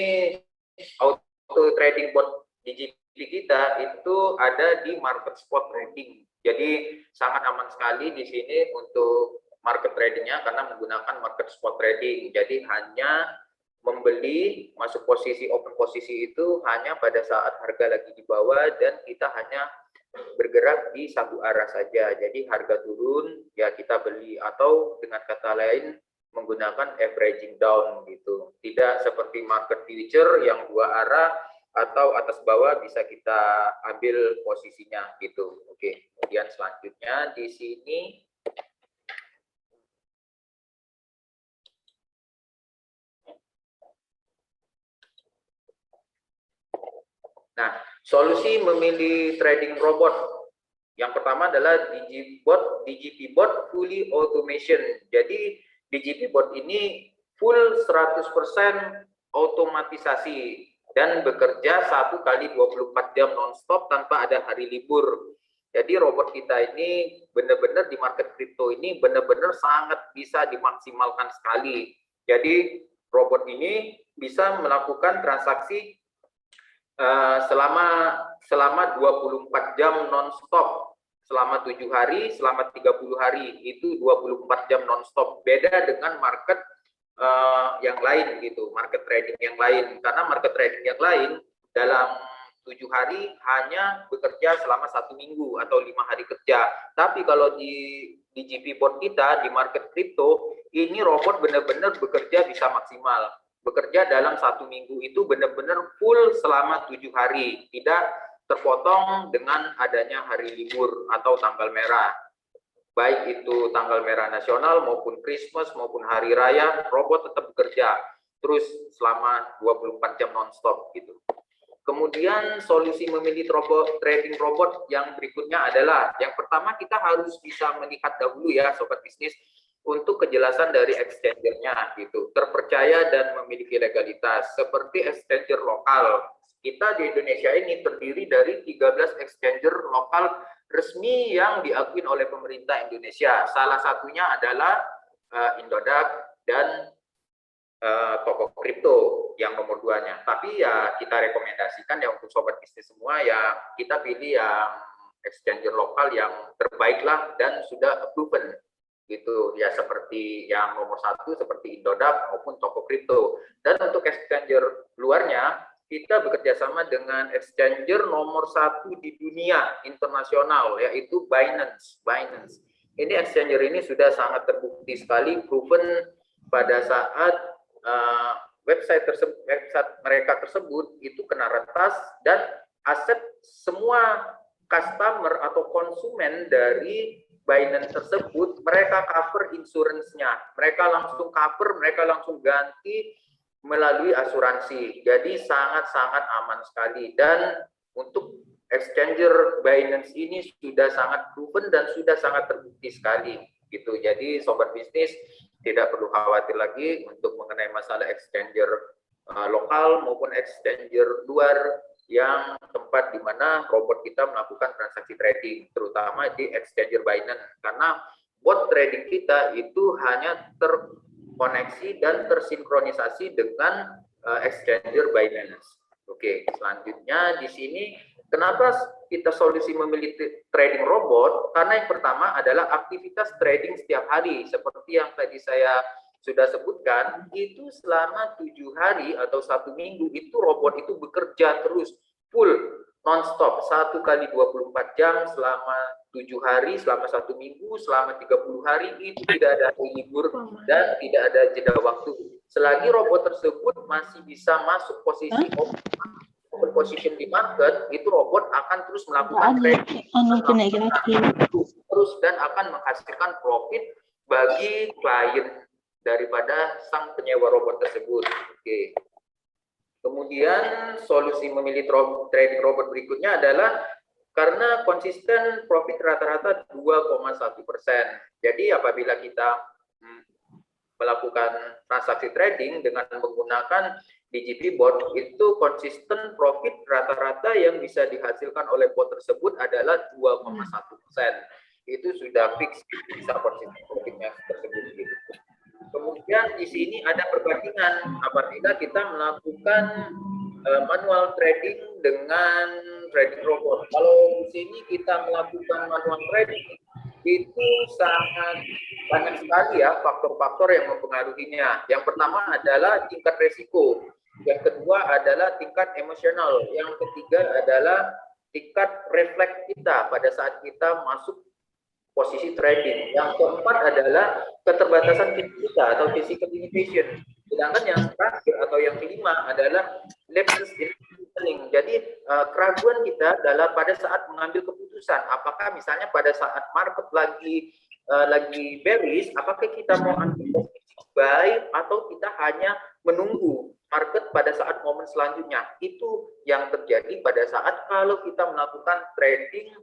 auto trading bot DGP kita itu ada di market spot trading. Jadi sangat aman sekali di sini untuk market tradingnya karena menggunakan market spot trading. Jadi hanya membeli masuk posisi open posisi itu hanya pada saat harga lagi di bawah dan kita hanya bergerak di satu arah saja. Jadi harga turun ya kita beli, atau dengan kata lain menggunakan averaging down gitu. Tidak seperti market future yang 2 arah atau atas bawah bisa kita ambil posisinya gitu. Oke, kemudian selanjutnya di sini solusi memilih trading robot. Yang pertama adalah DGP Bot Fully Automation. Jadi DGP Bot ini full 100% otomatisasi dan bekerja 1 kali 24 jam non-stop tanpa ada hari libur. Jadi robot kita ini benar-benar di market kripto ini benar-benar sangat bisa dimaksimalkan sekali. Jadi robot ini bisa melakukan transaksi selama 24 jam non-stop, selama 7 hari, selama 30 hari, itu 24 jam non-stop. Beda dengan market yang lain gitu, market trading yang lain. Karena market trading yang lain dalam 7 hari hanya bekerja selama 1 minggu atau 5 hari kerja. Tapi kalau di GP Bot kita, di market kripto, ini robot benar-benar bekerja bisa maksimal. Bekerja dalam 1 minggu itu benar-benar full selama 7 hari, tidak terpotong dengan adanya hari libur atau tanggal merah. Baik itu tanggal merah nasional maupun Christmas maupun hari raya, robot tetap bekerja terus selama 24 jam non-stop gitu. Kemudian solusi memilih trading robot yang berikutnya adalah, yang pertama kita harus bisa melihat dahulu ya sobat bisnis, untuk kejelasan dari exchanger-nya gitu, terpercaya dan memiliki legalitas. Seperti exchanger lokal, kita di Indonesia ini terdiri dari 13 exchanger lokal resmi yang diakui oleh pemerintah Indonesia. Salah satunya adalah Indodax dan Toko Kripto yang nomor 2-nya. Tapi ya kita rekomendasikan ya untuk sobat bisnis semua ya kita pilih yang exchanger lokal yang terbaik lah dan sudah proven. gitu ya, seperti yang nomor 1 seperti Indodax maupun toko kripto. Dan untuk exchanger luarnya, kita bekerja sama dengan exchanger nomor 1 di dunia internasional, yaitu Binance. Ini exchanger ini sudah sangat terbukti sekali, proven pada saat website mereka tersebut itu kena retas dan aset semua customer atau konsumen dari Binance tersebut, mereka cover insurance-nya, mereka langsung cover, mereka langsung ganti melalui asuransi. Jadi sangat-sangat aman sekali. Dan untuk exchanger Binance ini sudah sangat proven dan sudah sangat terbukti sekali gitu. Jadi sobat bisnis tidak perlu khawatir lagi untuk mengenai masalah exchanger lokal maupun exchanger luar yang tempat di mana robot kita melakukan transaksi trading, terutama di exchanger Binance, karena bot trading kita itu hanya terkoneksi dan tersinkronisasi dengan exchanger Binance. Oke, selanjutnya di sini kenapa kita solusi memilih trading robot? Karena yang pertama adalah aktivitas trading setiap hari, seperti yang tadi saya sudah sebutkan, itu selama 7 hari atau 1 minggu itu robot itu bekerja terus full non-stop 1 kali 24 jam selama 7 hari, selama 1 minggu, selama 30 hari itu tidak ada libur dan tidak ada jeda waktu. Selagi robot tersebut masih bisa masuk posisi open position di market, itu robot akan terus melakukan trading terus dan akan menghasilkan profit bagi klien daripada sang penyewa robot tersebut. Oke. Kemudian solusi memilih trading robot berikutnya adalah karena konsisten profit rata-rata 2,1%. Jadi apabila kita melakukan transaksi trading dengan menggunakan DGP bot, itu konsisten profit rata-rata yang bisa dihasilkan oleh bot tersebut adalah 2,1%. Itu sudah fix, bisa konsisten profitnya tersebut gitu. Kemudian di sini ada perbandingan apabila kita melakukan manual trading dengan trading robot. Kalau di sini kita melakukan manual trading, itu sangat banyak sekali ya faktor-faktor yang mempengaruhinya. Yang pertama adalah tingkat resiko, yang kedua adalah tingkat emosional, yang ketiga adalah tingkat refleks kita pada saat kita masuk posisi trading. Yang keempat adalah keterbatasan kita atau physical limitation. Sedangkan yang terakhir atau yang kelima adalah lapses in reasoning. Jadi keraguan kita adalah pada saat mengambil keputusan. Apakah misalnya pada saat market lagi bearish, apakah kita mau ambil posisi buy atau kita hanya menunggu market pada saat momen selanjutnya. Itu yang terjadi pada saat kalau kita melakukan trading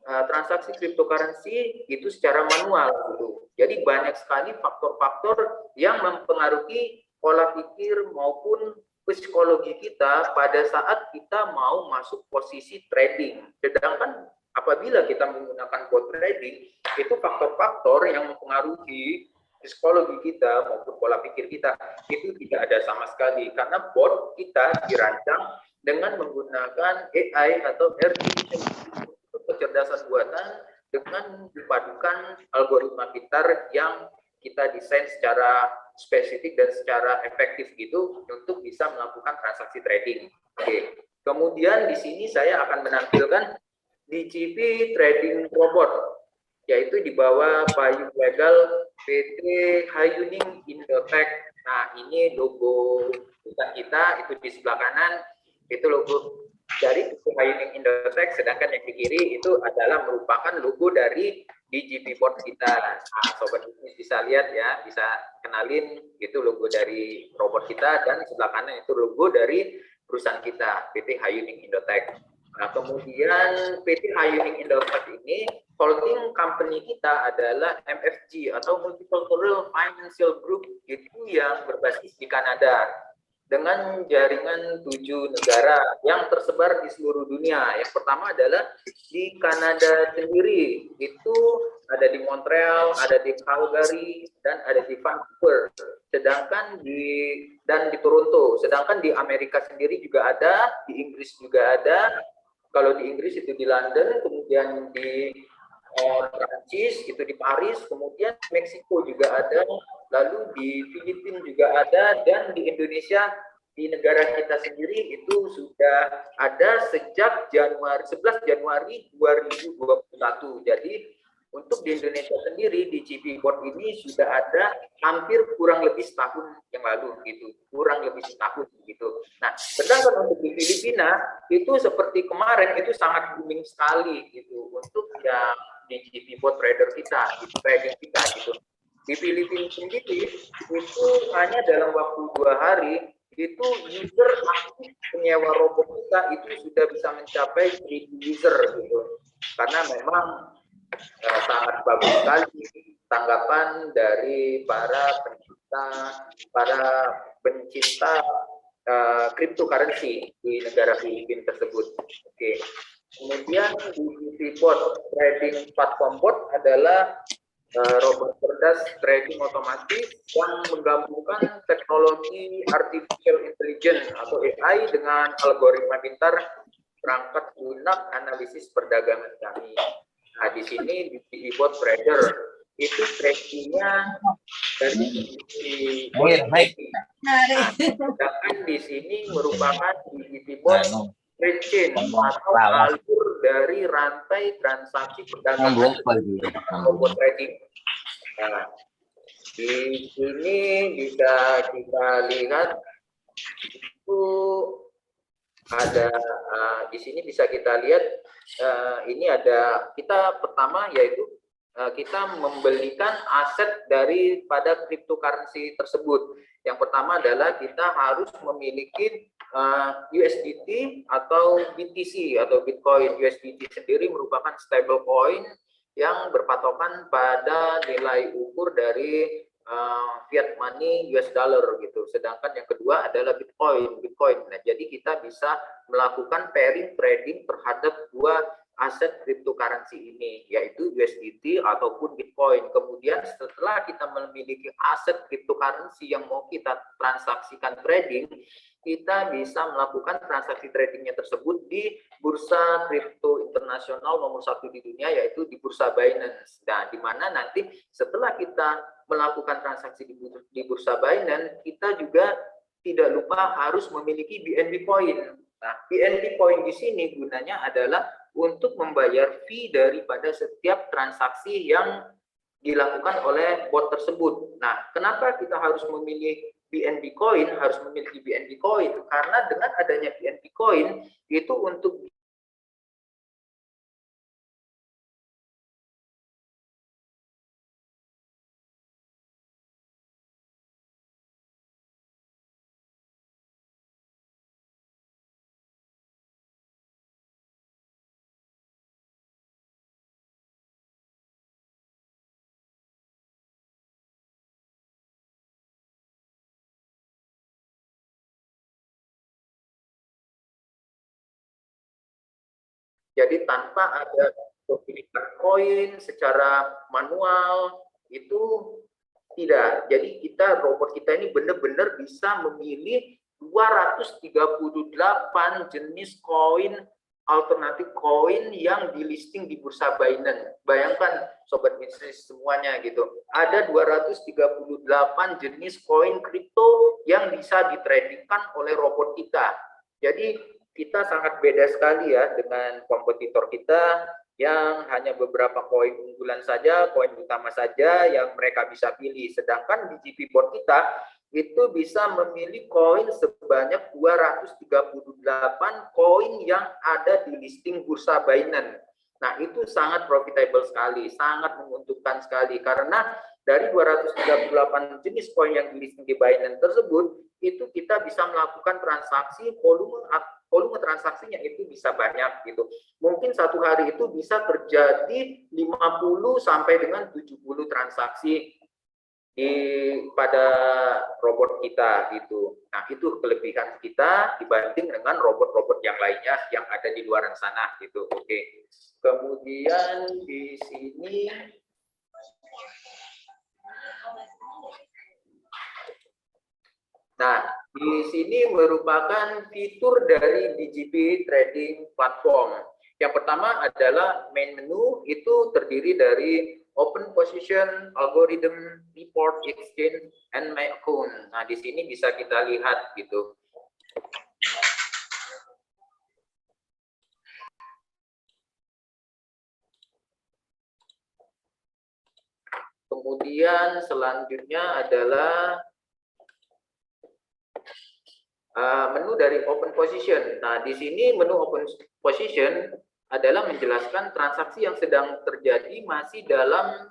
transaksi cryptocurrency itu secara manual gitu. Jadi banyak sekali faktor-faktor yang mempengaruhi pola pikir maupun psikologi kita pada saat kita mau masuk posisi trading. Sedangkan apabila kita menggunakan bot trading, itu faktor-faktor yang mempengaruhi psikologi kita maupun pola pikir kita itu tidak ada sama sekali, karena bot kita dirancang dengan menggunakan AI atau artificial kecerdasan buatan dengan dipadukan algoritma pintar yang kita desain secara spesifik dan secara efektif gitu untuk bisa melakukan transaksi trading. Oke. Kemudian di sini saya akan menampilkan DGP trading robot, yaitu di bawah payung legal PT Hayuning Indotech. Nah, ini logo kita, itu di sebelah kanan itu logo dari Hayuning Indotech, sedangkan yang di kiri itu adalah merupakan logo dari DGP bot kita. Nah, sobat bisnis bisa lihat ya, bisa kenalin itu logo dari robot kita, dan sebelah kanan itu logo dari perusahaan kita, PT Hayuning Indotech. Nah, kemudian PT Hayuning Indotech ini, holding company kita adalah MFG atau Multicultural Financial Group, itu yang berbasis di Kanada dengan jaringan 7 negara yang tersebar di seluruh dunia. Yang pertama adalah di Kanada sendiri, itu ada di Montreal, ada di Calgary, dan ada di Vancouver. Sedangkan di Toronto. Sedangkan di Amerika sendiri juga ada, di Inggris juga ada. Kalau di Inggris itu di London, kemudian di Prancis itu di Paris, kemudian Meksiko juga ada, lalu di Filipina juga ada, dan di Indonesia di negara kita sendiri itu sudah ada sejak 11 Januari 2021. Jadi untuk di Indonesia sendiri di GP Board ini sudah ada hampir kurang lebih setahun yang lalu gitu, kurang lebih setahun gitu. Nah, sedangkan untuk di Filipina itu seperti kemarin itu sangat booming sekali gitu untuk yang di GP Board trader kita, di trading kita gitu. Di Filipina sendiri itu hanya dalam waktu 2 hari itu user aktif penyewa robot kita itu sudah bisa mencapai 1.000 user gitu. Karena memang sangat bagus sekali tanggapan dari para pencinta cryptocurrency di negara Filipina tersebut. Oke. Kemudian di bot trading platform bot adalah robot cerdas trading otomatis yang menggabungkan teknologi artificial intelligence atau AI dengan algoritma pintar perangkat lunak analisis perdagangan kami. Nah, di sini di bot trader itu tradingnya dari sedangkan di sini merupakan di bot trade chain atau alur dari rantai transaksi perdagangan robot trading. Nah, di sini bisa kita lihat itu ada di sini bisa kita lihat ini ada kita pertama yaitu kita membelikan aset daripada cryptocurrency tersebut. Yang pertama adalah kita harus memiliki USDT atau BTC atau Bitcoin. USDT sendiri merupakan stable coin yang berpatokan pada nilai ukur dari fiat money US dollar gitu. Sedangkan yang kedua adalah Bitcoin. Nah, jadi kita bisa melakukan pairing trading terhadap dua aset cryptocurrency ini, yaitu USDT ataupun Bitcoin. Kemudian setelah kita memiliki aset cryptocurrency yang mau kita transaksikan trading, kita bisa melakukan transaksi tradingnya tersebut di bursa kripto internasional nomor 1 di dunia, yaitu di bursa Binance. Nah, di mana nanti setelah kita melakukan transaksi di bursa Binance, kita juga tidak lupa harus memiliki BNB Coin. Nah, BNB Coin di sini gunanya adalah untuk membayar fee daripada setiap transaksi yang dilakukan oleh bot tersebut. Nah, kenapa kita harus memilih BNB Coin, harus memiliki BNB Coin? Karena dengan adanya BNB Coin, itu untuk jadi tanpa ada pemilikan koin secara manual itu tidak. Jadi robot kita ini benar-benar bisa memilih 238 jenis koin alternatif koin yang di listing di bursa Binance. Bayangkan sobat bisnis semuanya gitu. Ada 238 jenis koin kripto yang bisa ditradingkan oleh robot kita. Jadi kita sangat beda sekali ya dengan kompetitor kita yang hanya beberapa koin unggulan saja, koin utama saja yang mereka bisa pilih. Sedangkan di GP Board kita itu bisa memilih koin sebanyak 238 koin yang ada di listing bursa Binance. Nah, itu sangat profitable sekali, sangat menguntungkan sekali karena dari 238 jenis koin yang di listing di Binance tersebut, itu kita bisa melakukan transaksi volume transaksinya itu bisa banyak gitu. Mungkin satu hari itu bisa terjadi 50 sampai dengan 70 transaksi pada robot kita gitu. Nah, itu kelebihan kita dibanding dengan robot-robot yang lainnya yang ada di luar sana gitu. Oke. Kemudian di sini nah, di sini merupakan fitur dari DGP Trading Platform. Yang pertama adalah main menu, itu terdiri dari open position, algorithm, report, exchange, and my account. Nah, di sini bisa kita lihat gitu. Kemudian selanjutnya adalah menu dari open position. Nah, di sini menu open position adalah menjelaskan transaksi yang sedang terjadi masih dalam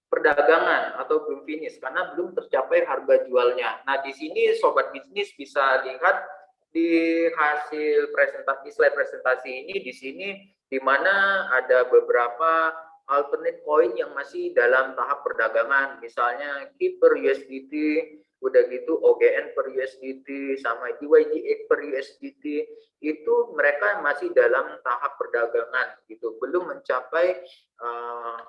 perdagangan atau belum finish karena belum tercapai harga jualnya. Nah, di sini sobat bisnis bisa lihat di hasil presentasi, slide presentasi ini, di sini di mana ada beberapa alternate coin yang masih dalam tahap perdagangan, misalnya KEEP per USDT, udah gitu OGN per USDT, sama DYDX per USDT, itu mereka masih dalam tahap perdagangan gitu, belum mencapai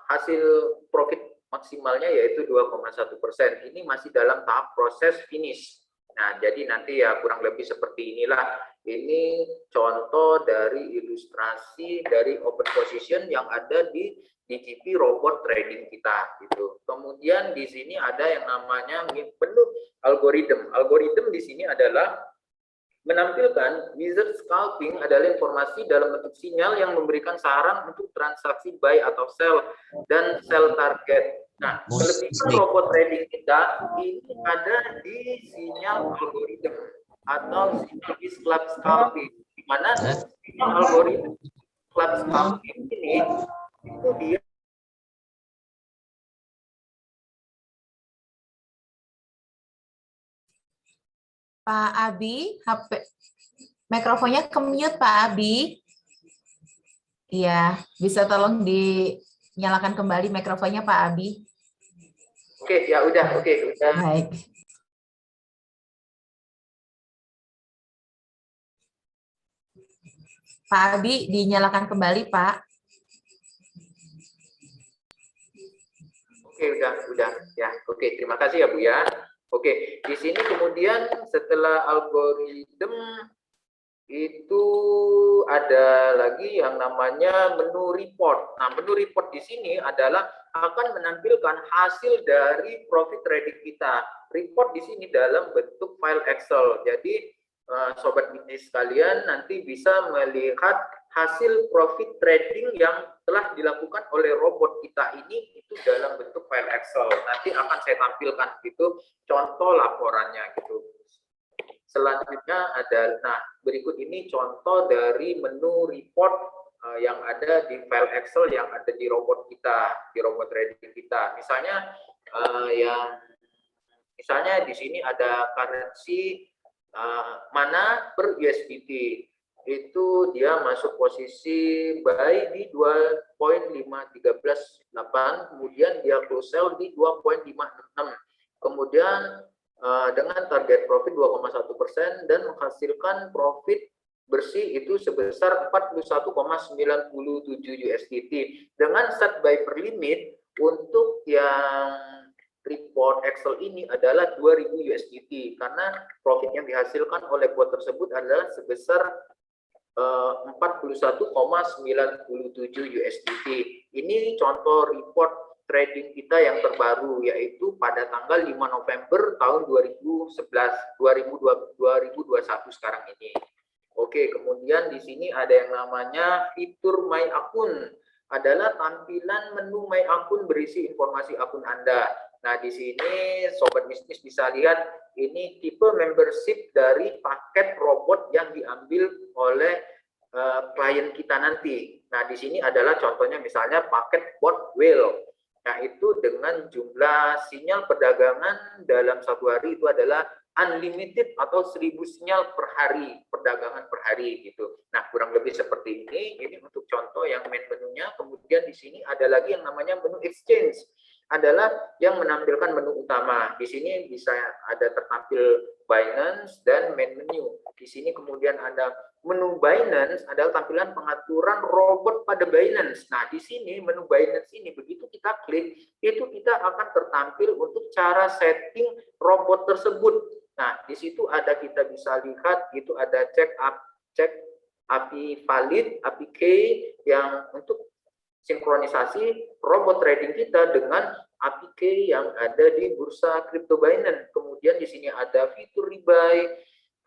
hasil profit maksimalnya yaitu 2,1%. Ini masih dalam tahap proses finish. Nah, jadi nanti ya kurang lebih seperti inilah. Ini contoh dari ilustrasi dari open position yang ada di DGP robot trading kita gitu. Kemudian di sini ada yang namanya menu algorithm. Algorithm di sini adalah menampilkan wizard scalping adalah informasi dalam bentuk sinyal yang memberikan saran untuk transaksi buy atau sell dan sell target. Nah, kelebihan robot trading kita ini ada di sinyal algorithm atau sinyal club scalping, di mana sinyal algorithm club scalping ini itu dia Pak Abi, HP mikrofonnya ke-mute Pak Abi. Iya, bisa tolong dinyalakan kembali mikrofonnya Pak Abi. Oke, ya udah, oke, udah. Baik. Pak Abi, dinyalakan kembali, Pak. Oke, udah, ya. Oke, terima kasih ya Bu ya. Oke, di sini kemudian setelah algoritma itu ada lagi yang namanya menu report. Nah, menu report di sini adalah akan menampilkan hasil dari profit trading kita. Report di sini dalam bentuk file Excel. Jadi sobat bisnis sekalian nanti bisa melihat hasil profit trading yang telah dilakukan oleh robot kita ini itu dalam bentuk file Excel. Nanti akan saya tampilkan gitu contoh laporannya gitu. Selanjutnya ada, nah berikut ini contoh dari menu report yang ada di file Excel yang ada di robot kita, di robot trading kita. Misalnya misalnya di sini ada currency mana per USDT, itu dia masuk posisi buy di 2.5138, kemudian dia close sell di 2.56, kemudian dengan target profit 2,1% dan menghasilkan profit bersih itu sebesar 41,97 USDT dengan set buy per limit untuk yang report Excel ini adalah 2000 USDT karena profit yang dihasilkan oleh bot tersebut adalah sebesar 41,97 USDT. Ini contoh report trading kita yang terbaru yaitu pada tanggal 5 November tahun 2021 sekarang ini. Oke, kemudian di sini ada yang namanya fitur My Akun, adalah tampilan menu My Akun berisi informasi akun Anda. Nah, di sini sobat bisnis bisa lihat ini tipe membership dari paket robot yang diambil oleh klien kita nanti. Nah, di sini adalah contohnya misalnya paket bot whale. Nah, itu dengan jumlah sinyal perdagangan dalam satu hari itu adalah unlimited atau 1000 sinyal per hari, perdagangan per hari gitu. Nah, kurang lebih seperti ini. Ini untuk contoh yang main menunya. Kemudian di sini ada lagi yang namanya menu exchange, adalah yang menampilkan menu utama. Di sini bisa ada tertampil Binance dan main menu. Di sini kemudian ada menu Binance, adalah tampilan pengaturan robot pada Binance. Nah, di sini menu Binance ini begitu kita klik, itu kita akan tertampil untuk cara setting robot tersebut. Nah, di situ ada kita bisa lihat itu ada check up, check API valid, API K yang untuk sinkronisasi robot trading kita dengan API K yang ada di bursa crypto Binance. Kemudian di sini ada fitur rebuy,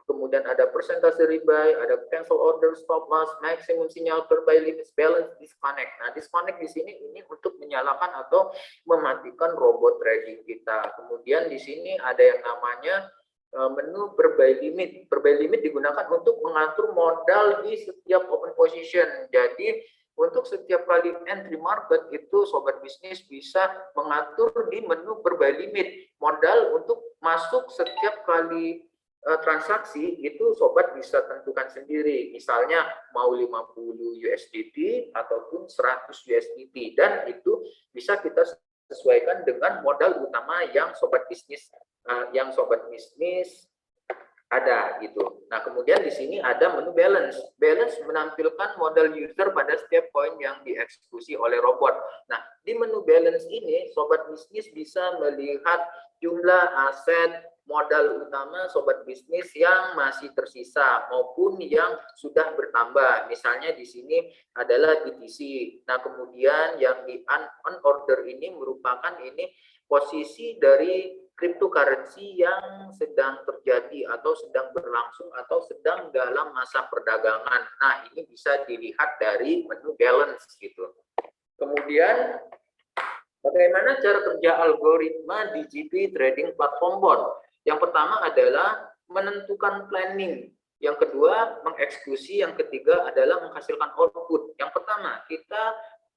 kemudian ada persentase rebuy, ada cancel order, stop loss, maximum sinyal, terbuy limit, balance, disconnect. Nah, disconnect di sini ini untuk menyalakan atau mematikan robot trading kita. Kemudian di sini ada yang namanya menu berbuy limit. Berbuy limit digunakan untuk mengatur modal di setiap open position. Jadi untuk setiap kali entry market itu sobat bisnis bisa mengatur di menu berbuy limit. Modal untuk masuk setiap kali transaksi itu sobat bisa tentukan sendiri. Misalnya mau 50 USDT ataupun 100 USDT, dan itu bisa kita sesuaikan dengan modal utama yang sobat bisnis ada gitu. Nah, kemudian di sini ada menu balance. Balance menampilkan modal user pada setiap koin yang dieksekusi oleh robot. Nah, di menu balance ini sobat bisnis bisa melihat jumlah aset modal utama sobat bisnis yang masih tersisa maupun yang sudah bertambah. Misalnya di sini adalah BTC. Nah, kemudian yang di on order ini merupakan ini posisi dari cryptocurrency yang sedang terjadi atau sedang berlangsung atau sedang dalam masa perdagangan. Nah, ini bisa dilihat dari menu balance gitu. Kemudian bagaimana cara kerja algoritma DGP Trading Platform Bot? Yang pertama adalah menentukan planning. Yang kedua, mengeksekusi. Yang ketiga adalah menghasilkan output. Yang pertama,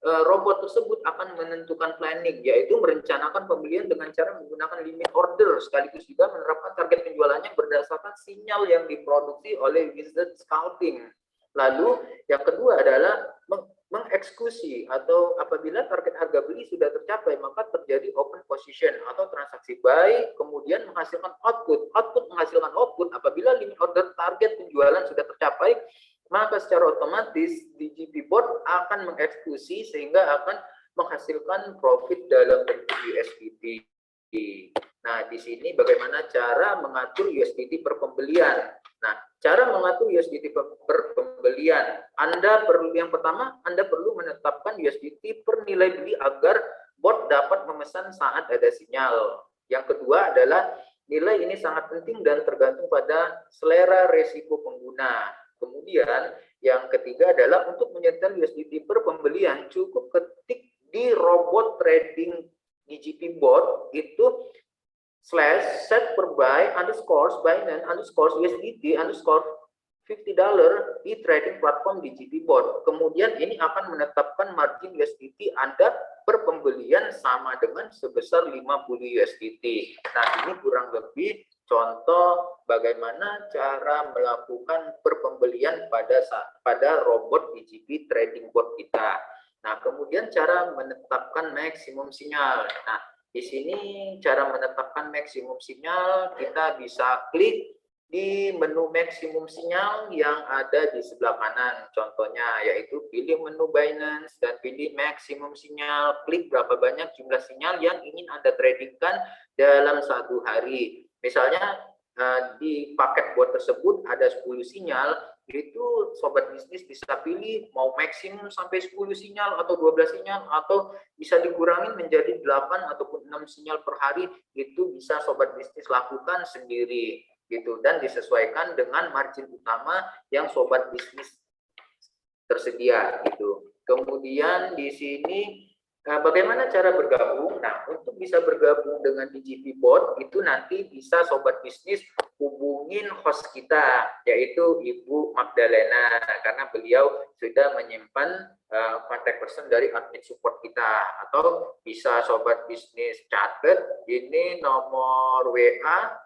robot tersebut akan menentukan planning, yaitu merencanakan pembelian dengan cara menggunakan limit order, sekaligus juga menerapkan target penjualannya berdasarkan sinyal yang diproduksi oleh wizard scouting. Lalu yang kedua adalah mengeksekusi, atau apabila target harga beli sudah tercapai maka terjadi open position atau transaksi buy, kemudian menghasilkan output. Output menghasilkan output apabila limit order target penjualan sudah tercapai, maka secara otomatis DGP bot akan mengeksekusi sehingga akan menghasilkan profit dalam bentuk USDT. Nah, di sini bagaimana cara mengatur USDT per pembelian. Nah, cara mengatur USDT per pembelian. Yang pertama, Anda perlu menetapkan USDT per nilai beli agar bot dapat memesan saat ada sinyal. Yang kedua adalah nilai ini sangat penting dan tergantung pada selera resiko pengguna. Kemudian yang ketiga adalah untuk menyetel USDT per pembelian, cukup ketik di robot trading DGP bot itu /set per buy _ Binance _ USDT $50 di trading platform DGP bot. Kemudian ini akan menetapkan margin USDT Anda per pembelian sama dengan sebesar 50 USDT. Nah, ini kurang lebih contoh bagaimana cara melakukan perpembelian pada robot DGP trading bot kita. Nah, kemudian cara menetapkan maksimum sinyal. Nah, di sini cara menetapkan maksimum sinyal, kita bisa klik di menu maksimum sinyal yang ada di sebelah kanan. Contohnya yaitu pilih menu Binance dan pilih maksimum sinyal. Klik berapa banyak jumlah sinyal yang ingin Anda tradingkan dalam satu hari. Misalnya di paket bot tersebut ada 10 sinyal, itu sobat bisnis bisa pilih mau maksimum sampai 10 sinyal atau 12 sinyal, atau bisa dikurangin menjadi 8 ataupun 6 sinyal per hari. Itu bisa sobat bisnis lakukan sendiri gitu, dan disesuaikan dengan margin utama yang sobat bisnis tersedia gitu. Kemudian di sini bagaimana cara bergabung? Nah, untuk bisa bergabung dengan DGP bot itu nanti bisa sobat bisnis hubungin host kita, yaitu Ibu Magdalena, karena beliau sudah menyimpan kontak person dari admin support kita. Atau bisa sobat bisnis catat ini nomor WA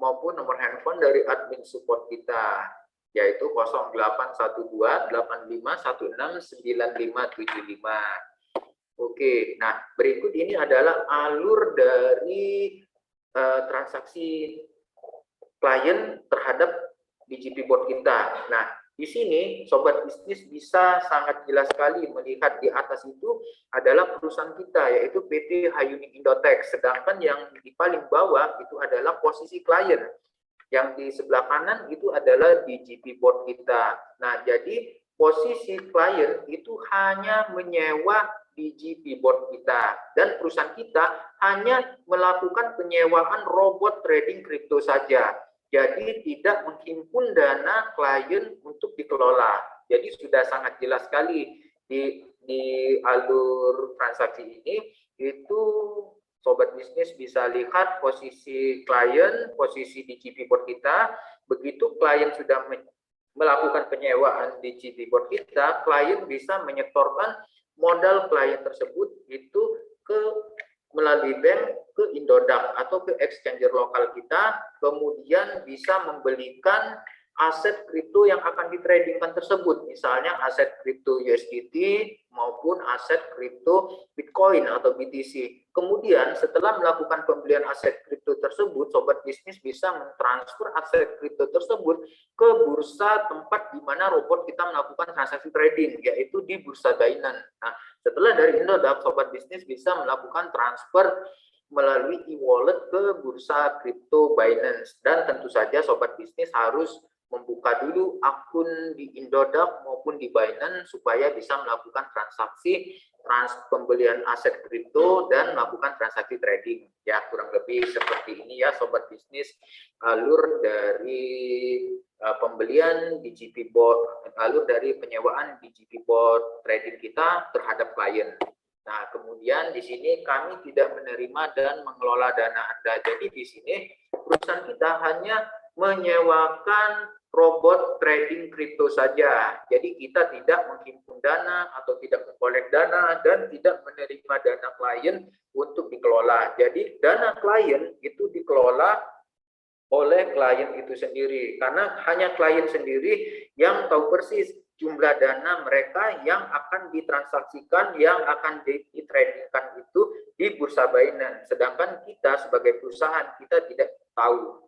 maupun nomor handphone dari admin support kita, yaitu 082885169575. Oke, nah berikut ini adalah alur dari transaksi klien terhadap DGP bot kita. Nah, di sini sobat bisnis bisa sangat jelas sekali melihat di atas itu adalah perusahaan kita, yaitu PT Hayuning Indotech. Sedangkan yang di paling bawah itu adalah posisi klien. Yang di sebelah kanan itu adalah DGP board kita. Nah, jadi posisi klien itu hanya menyewa DGP board kita, dan perusahaan kita hanya melakukan penyewaan robot trading kripto saja. Jadi tidak menghimpun dana klien untuk dikelola. Jadi sudah sangat jelas sekali di alur transaksi ini. Itu sobat bisnis bisa lihat posisi klien, posisi di GP board kita. Begitu klien sudah melakukan penyewaan di GP board kita, klien bisa menyetorkan modal klien tersebut itu ke melalui bank ke Indodax atau ke exchanger lokal kita, kemudian bisa membelikan aset kripto yang akan ditradingkan tersebut, misalnya aset kripto USDT maupun aset kripto Bitcoin atau BTC. Kemudian setelah melakukan pembelian aset kripto tersebut, sobat bisnis bisa mentransfer aset kripto tersebut ke bursa tempat di mana robot kita melakukan transaksi trading, yaitu di bursa Binance. Nah, setelah dari Indodax, sobat bisnis bisa melakukan transfer melalui e-wallet ke bursa kripto Binance, dan tentu saja sobat bisnis harus membuka dulu akun di Indodax maupun di Binance supaya bisa melakukan transaksi pembelian aset kripto dan melakukan transaksi trading. Ya, kurang lebih seperti ini ya sobat bisnis alur dari pembelian di GP board, alur dari penyewaan di GP board trading kita terhadap klien. Nah, kemudian di sini kami tidak menerima dan mengelola dana Anda. Jadi di sini perusahaan kita hanya menyewakan robot trading kripto saja. Jadi kita tidak menghimpun dana atau tidak mengkolek dana dan tidak menerima dana klien untuk dikelola. Jadi dana klien itu dikelola oleh klien itu sendiri, karena hanya klien sendiri yang tahu persis jumlah dana mereka yang akan ditransaksikan, yang akan ditradingkan itu di bursa Binance. Sedangkan kita sebagai perusahaan, kita tidak tahu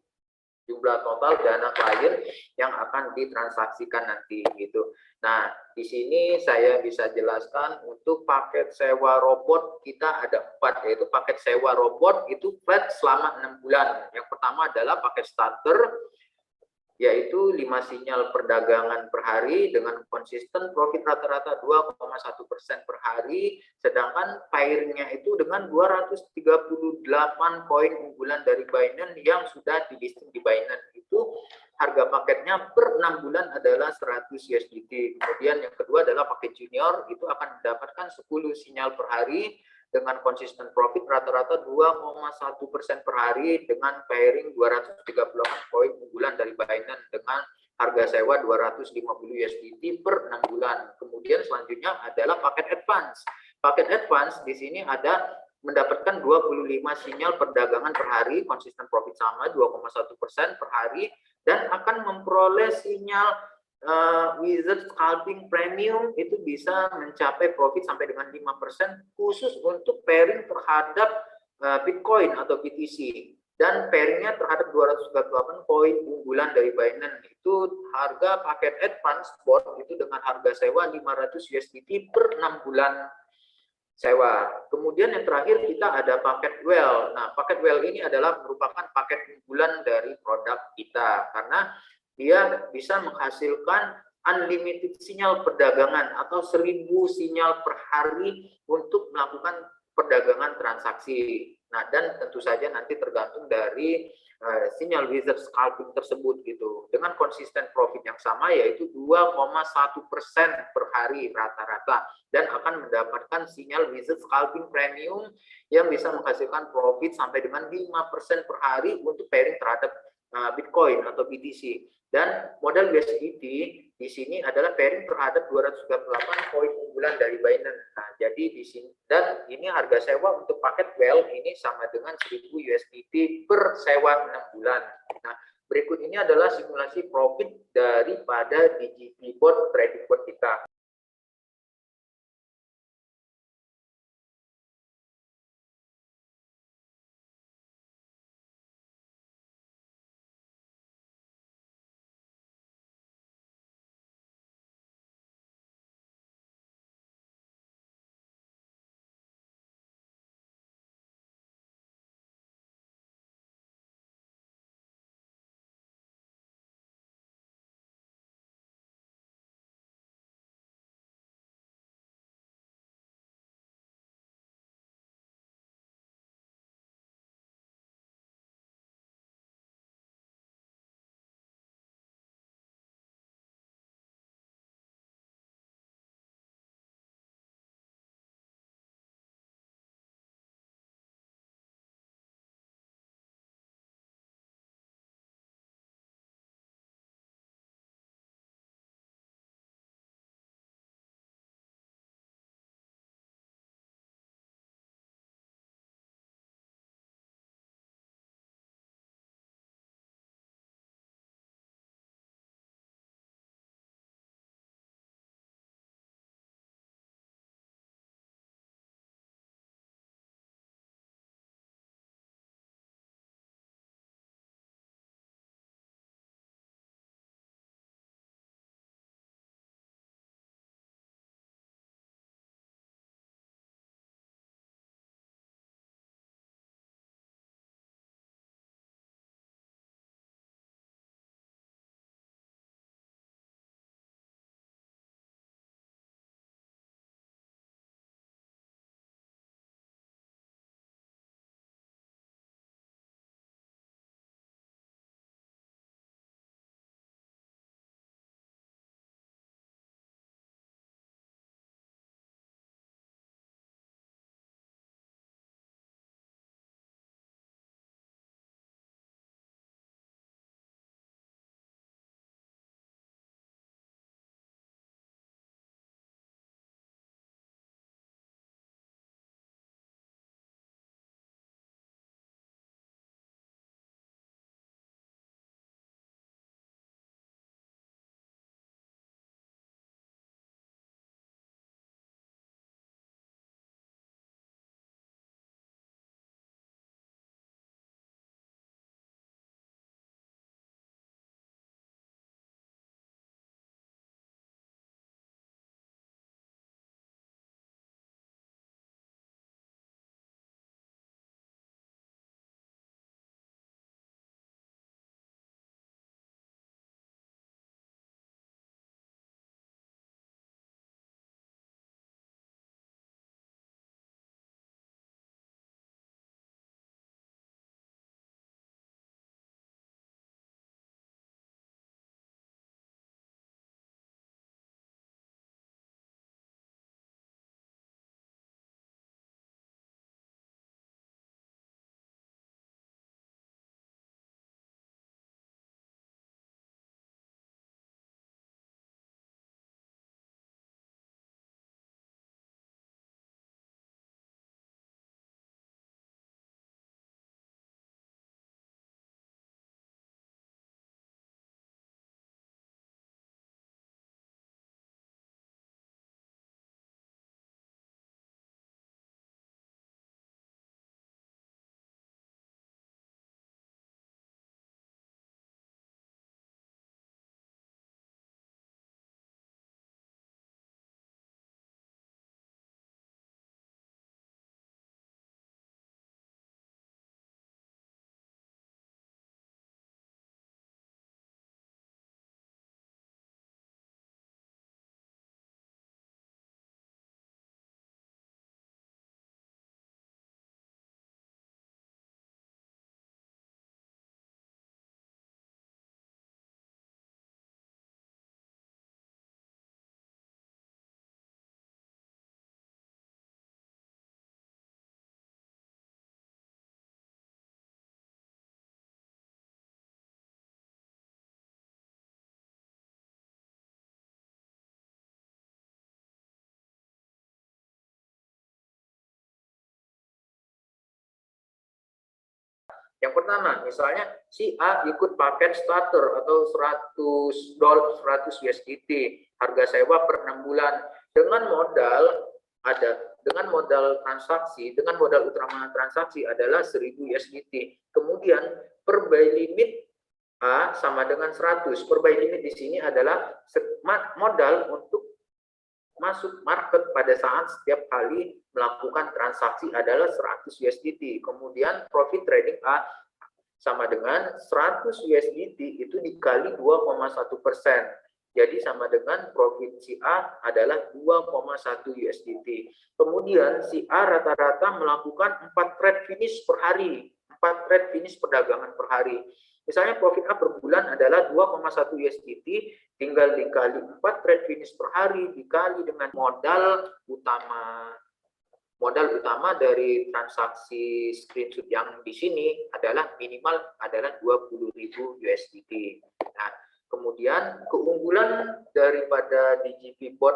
jumlah total dana klien yang akan ditransaksikan nanti gitu. Nah, di sini saya bisa jelaskan untuk paket sewa robot kita ada 4, yaitu paket sewa robot itu flat selama 6 bulan. Yang pertama adalah paket starter, yaitu 5 sinyal perdagangan per hari dengan konsisten profit rata-rata 2,1% per hari, sedangkan pairnya itu dengan 238 koin unggulan dari Binance yang sudah di-listing di Binance. Itu harga paketnya per 6 bulan adalah 100 USDT. Kemudian yang kedua adalah paket junior, itu akan mendapatkan 10 sinyal per hari dengan konsisten profit rata-rata 2,1% per hari dengan pairing 238 koin unggulan dari Binance dengan harga sewa 250 USDT per 6 bulan. Kemudian selanjutnya adalah paket advance. Paket advance di sini ada mendapatkan 25 sinyal perdagangan per hari, konsisten profit sama 2,1% per hari, dan akan memperoleh sinyal Wizard Scalping Premium itu bisa mencapai profit sampai dengan 5% khusus untuk pairing terhadap Bitcoin atau BTC, dan pairingnya terhadap 238 koin unggulan dari Binance. Itu harga paket advance bot itu dengan harga sewa 500 USDT per 6 bulan sewa. Kemudian yang terakhir kita ada paket well. Nah, paket well ini adalah merupakan paket unggulan dari produk kita karena dia bisa menghasilkan unlimited sinyal perdagangan atau 1000 sinyal per hari untuk melakukan perdagangan transaksi. Nah, dan tentu saja nanti tergantung dari sinyal wizard scalping tersebut gitu. Dengan konsisten profit yang sama yaitu 2,1% per hari rata-rata, dan akan mendapatkan sinyal wizard scalping premium yang bisa menghasilkan profit sampai dengan 5% per hari untuk pairing terhadap Bitcoin atau BTC. Dan modal USDT di sini adalah pairing terhadap 238 koin unggulan dari Binance. Nah, jadi di sini, dan ini harga sewa untuk paket well ini sama dengan 1000 USDT per sewa 6 bulan. Nah, berikut ini adalah simulasi profit daripada DGP bot trading bot kita. Yang pertama, misalnya si A ikut paket starter atau 100 USDT, harga sewa per 6 bulan. Dengan modal transaksi, dengan modal utama transaksi adalah 1000 USDT. Kemudian per buy limit A sama dengan 100. Per buy limit di sini adalah modal untuk masuk market pada saat setiap kali melakukan transaksi adalah 100 USDT. Kemudian profit trading A sama dengan 100 USDT itu dikali 2,1%. Jadi sama dengan profit si A adalah 2,1 USDT. Kemudian si A rata-rata melakukan 4 trade finish per hari. 4 trade finish perdagangan per hari. Misalnya profit A per bulan adalah 2,1 USDT, tinggal dikali 4 trade finish per hari dikali dengan modal utama. Modal utama dari transaksi screenshot yang di sini adalah minimal adalah 20.000 USDT. Nah, kemudian keunggulan daripada DGP bot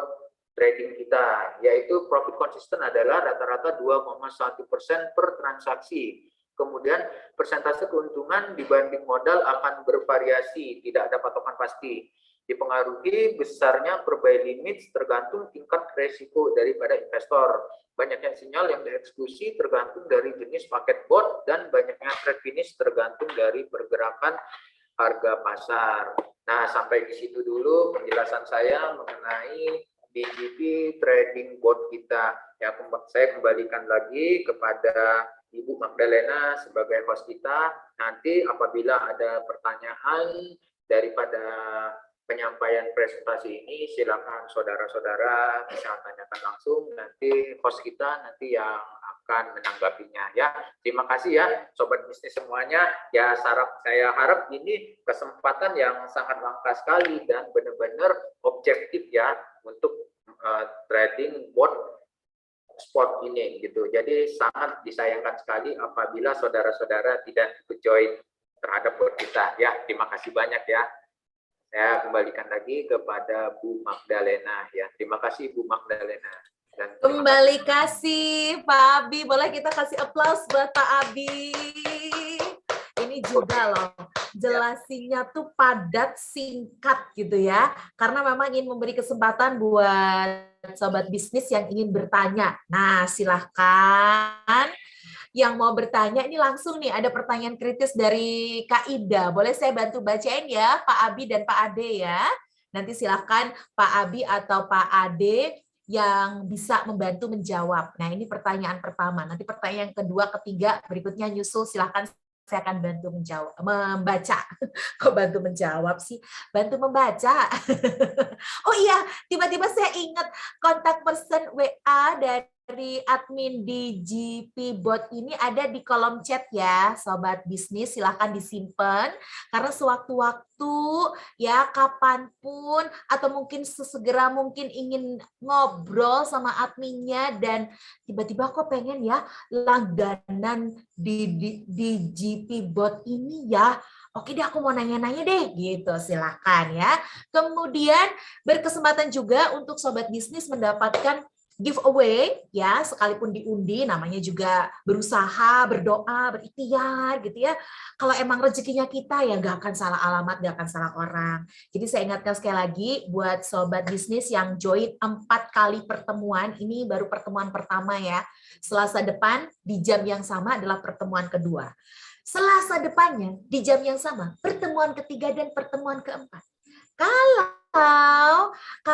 trading kita yaitu profit konsisten adalah rata-rata 2,1% per transaksi. Kemudian persentase keuntungan dibanding modal akan bervariasi, tidak ada patokan pasti. Dipengaruhi besarnya per buy limit tergantung tingkat risiko daripada investor. Banyaknya sinyal yang dieksekusi tergantung dari jenis paket bot dan banyaknya trade finish tergantung dari pergerakan harga pasar. Nah, sampai di situ dulu penjelasan saya mengenai DGP trading bot kita. Ya, saya kembalikan lagi kepada Ibu Magdalena sebagai host kita. Nanti apabila ada pertanyaan daripada penyampaian presentasi ini, silakan saudara-saudara bisa tanyakan langsung. Nanti host kita nanti yang akan menanggapinya ya. Terima kasih ya sobat bisnis semuanya. Ya, saya harap ini kesempatan yang sangat langka sekali dan benar-benar objektif ya untuk trading bot spot ini gitu. Jadi sangat disayangkan sekali apabila saudara-saudara tidak ikut join terhadap bot kita ya. Terima kasih banyak ya. Saya kembalikan lagi kepada Bu Magdalena ya. Terima kasih Bu Magdalena. Dan Kembali kasih Pak Abi. Boleh kita kasih aplaus buat Pak Abi. Ini juga loh, jelasinnya tuh padat, singkat gitu ya. Karena memang ingin memberi kesempatan buat sobat bisnis yang ingin bertanya. Nah, silahkan yang mau bertanya ini langsung nih, ada pertanyaan kritis dari Kak Ida. Boleh saya bantu bacain ya, Pak Abi dan Pak Ade ya. Nanti silahkan Pak Abi atau Pak Ade yang bisa membantu menjawab. Nah, ini pertanyaan pertama. Nanti pertanyaan kedua, ketiga, berikutnya nyusul. Silahkan saya akan bantu menjawab, membaca. Kok bantu menjawab sih? Bantu membaca. Oh iya, tiba-tiba saya ingat kontak person WA dari admin DGP bot ini ada di kolom chat ya, sobat bisnis. Silahkan disimpan karena sewaktu-waktu ya, kapanpun atau mungkin sesegera mungkin ingin ngobrol sama adminnya dan tiba-tiba kok pengen ya langganan di DGP bot ini ya. Oke deh, aku mau nanya-nanya deh gitu, silahkan ya. Kemudian berkesempatan juga untuk sobat bisnis mendapatkan giveaway ya, sekalipun diundi, namanya juga berusaha, berdoa, berikhtiar gitu ya. Kalau emang rezekinya kita ya nggak akan salah alamat, nggak akan salah orang. Jadi saya ingatkan sekali lagi buat sobat bisnis yang join 4 kali pertemuan, ini baru pertemuan pertama ya. Selasa depan di jam yang sama adalah pertemuan kedua. Selasa depannya di jam yang sama, pertemuan ketiga dan pertemuan keempat.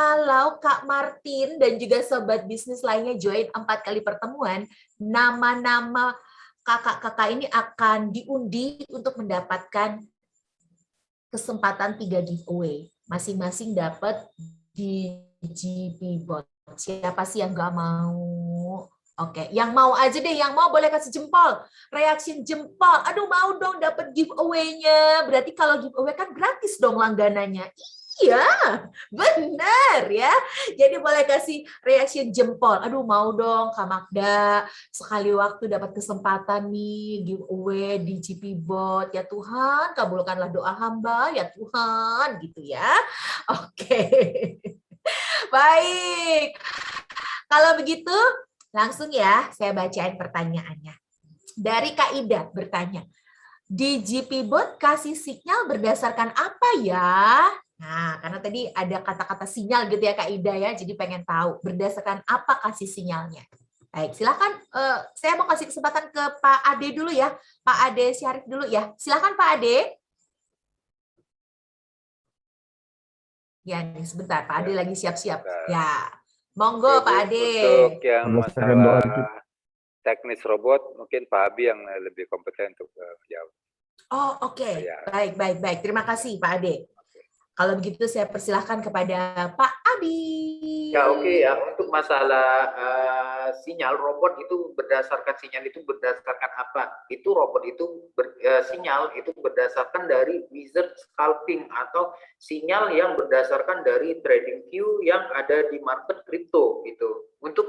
Kalau Kak Martin dan juga sobat bisnis lainnya join 4 kali pertemuan, nama-nama kakak-kakak ini akan diundi untuk mendapatkan kesempatan 3 giveaway. Masing-masing dapat di DGP bot. Siapa sih yang nggak mau? Oke, yang mau aja deh, yang mau boleh kasih jempol, reaksi jempol. Aduh, mau dong dapat giveaway-nya. Berarti kalau giveaway kan gratis dong langganannya. Iya, benar ya. Jadi boleh kasih reaksi jempol. Aduh, mau dong Kak Magda, sekali waktu dapat kesempatan nih giveaway di GP bot. Ya Tuhan, kabulkanlah doa hamba ya Tuhan, gitu ya. Oke. Baik. Kalau begitu, langsung ya saya bacain pertanyaannya. Dari Kak Ida bertanya, Di GP Bot kasih sinyal berdasarkan apa ya? Nah, karena tadi ada kata-kata sinyal gitu ya Kak Ida ya, jadi pengen tahu berdasarkan apa kasih sinyalnya. Baik, silakan. Saya mau kasih kesempatan ke Pak Ade dulu ya, Pak Ade Syarif dulu ya. Silakan Pak Ade. Ya, nih sebentar, Pak Ade lagi siap-siap. Ya, monggo Oke, Bu. Pak Ade. Untuk yang Kalau saya doa masalah itu. teknis robot, mungkin Pak Abi yang lebih kompeten untuk menjawab. Oh, oke. Ya. Baik. Terima kasih Pak Ade. Kalau begitu saya persilahkan kepada Pak Abi. Ya oke ya, untuk masalah sinyal robot itu berdasarkan sinyal itu berdasarkan apa? Itu robot itu sinyal itu berdasarkan dari wizard scalping atau sinyal yang berdasarkan dari trading view yang ada di market kripto gitu. Untuk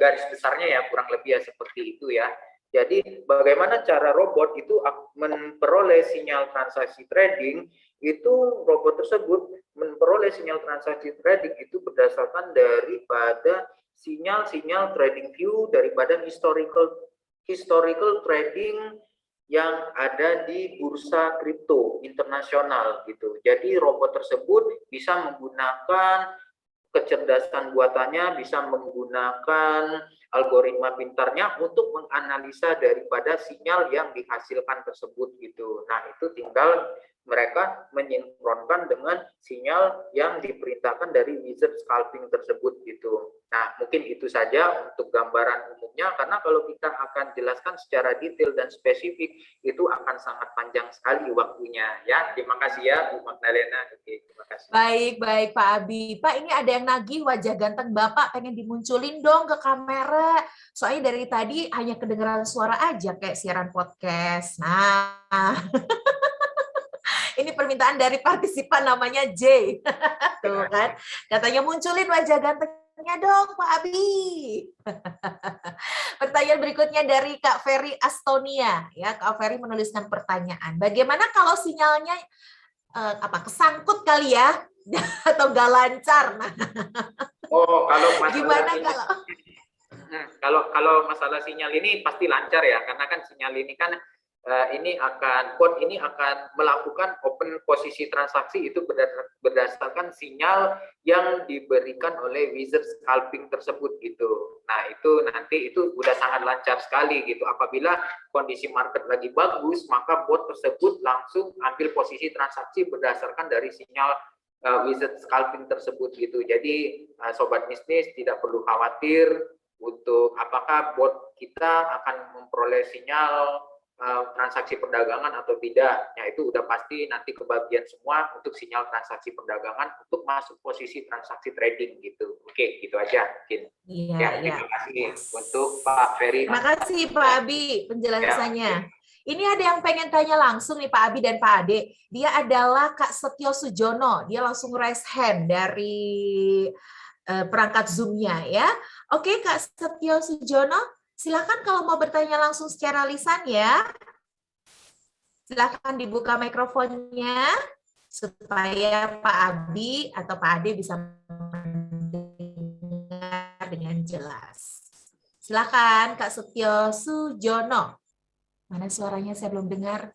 garis besarnya ya kurang lebih ya seperti itu ya. Jadi bagaimana cara robot itu memperoleh sinyal transaksi trading, itu robot tersebut memperoleh sinyal transaksi trading itu berdasarkan daripada sinyal-sinyal trading view daripada historical trading yang ada di bursa kripto internasional gitu. Jadi robot tersebut bisa menggunakan kecerdasan buatannya, bisa menggunakan algoritma pintarnya untuk menganalisa daripada sinyal yang dihasilkan tersebut gitu. Nah, itu tinggal mereka menyinkronkan dengan sinyal yang diperintahkan dari wizard scalping tersebut gitu. Nah, mungkin itu saja untuk gambaran umumnya, karena kalau kita akan jelaskan secara detail dan spesifik, itu akan sangat panjang sekali waktunya. Ya, terima kasih ya Bu Magdalena. Oke, terima kasih. Baik Pak Abi. Pak, ini ada yang nagih wajah ganteng Bapak, pengen dimunculin dong ke kamera. Soalnya dari tadi hanya kedengaran suara aja kayak siaran podcast. Nah, ini permintaan dari partisipan namanya J. Tuh kan, katanya munculin wajah gantengnya dong Pak Abi. Pertanyaan berikutnya dari Kak Ferry Astonia. Ya, Kak Ferry menuliskan pertanyaan. Bagaimana kalau sinyalnya kesangkut kali ya atau nggak lancar? Nah, kalau masalah gimana kalau masalah sinyal ini pasti lancar ya, karena kan sinyal ini kan bot ini akan melakukan open posisi transaksi itu berdasarkan sinyal yang diberikan oleh wizard scalping tersebut gitu. Nah, itu nanti itu udah sangat lancar sekali gitu. Apabila kondisi market lagi bagus, maka bot tersebut langsung ambil posisi transaksi berdasarkan dari sinyal wizard scalping tersebut gitu. Jadi sobat bisnis tidak perlu khawatir untuk apakah bot kita akan memperoleh sinyal transaksi perdagangan atau tidak. Ya, itu udah pasti nanti kebagian semua untuk sinyal transaksi perdagangan untuk masuk posisi transaksi trading gitu. Oke, gitu aja mungkin. Iya. Terima kasih untuk Pak Ferry. Terima kasih Pak Abi penjelasannya. Ini ada yang pengen tanya langsung nih Pak Abi dan Pak Ade. Dia adalah Kak Setio Sujono. Dia langsung raise hand dari perangkat Zoom-nya ya. Oke, Kak Setio Sujono, silakan kalau mau bertanya langsung secara lisan ya. Silakan dibuka mikrofonnya supaya Pak Abi atau Pak Ade bisa mendengar dengan jelas. Silakan Kak Setio Sujono. Mana suaranya saya belum dengar?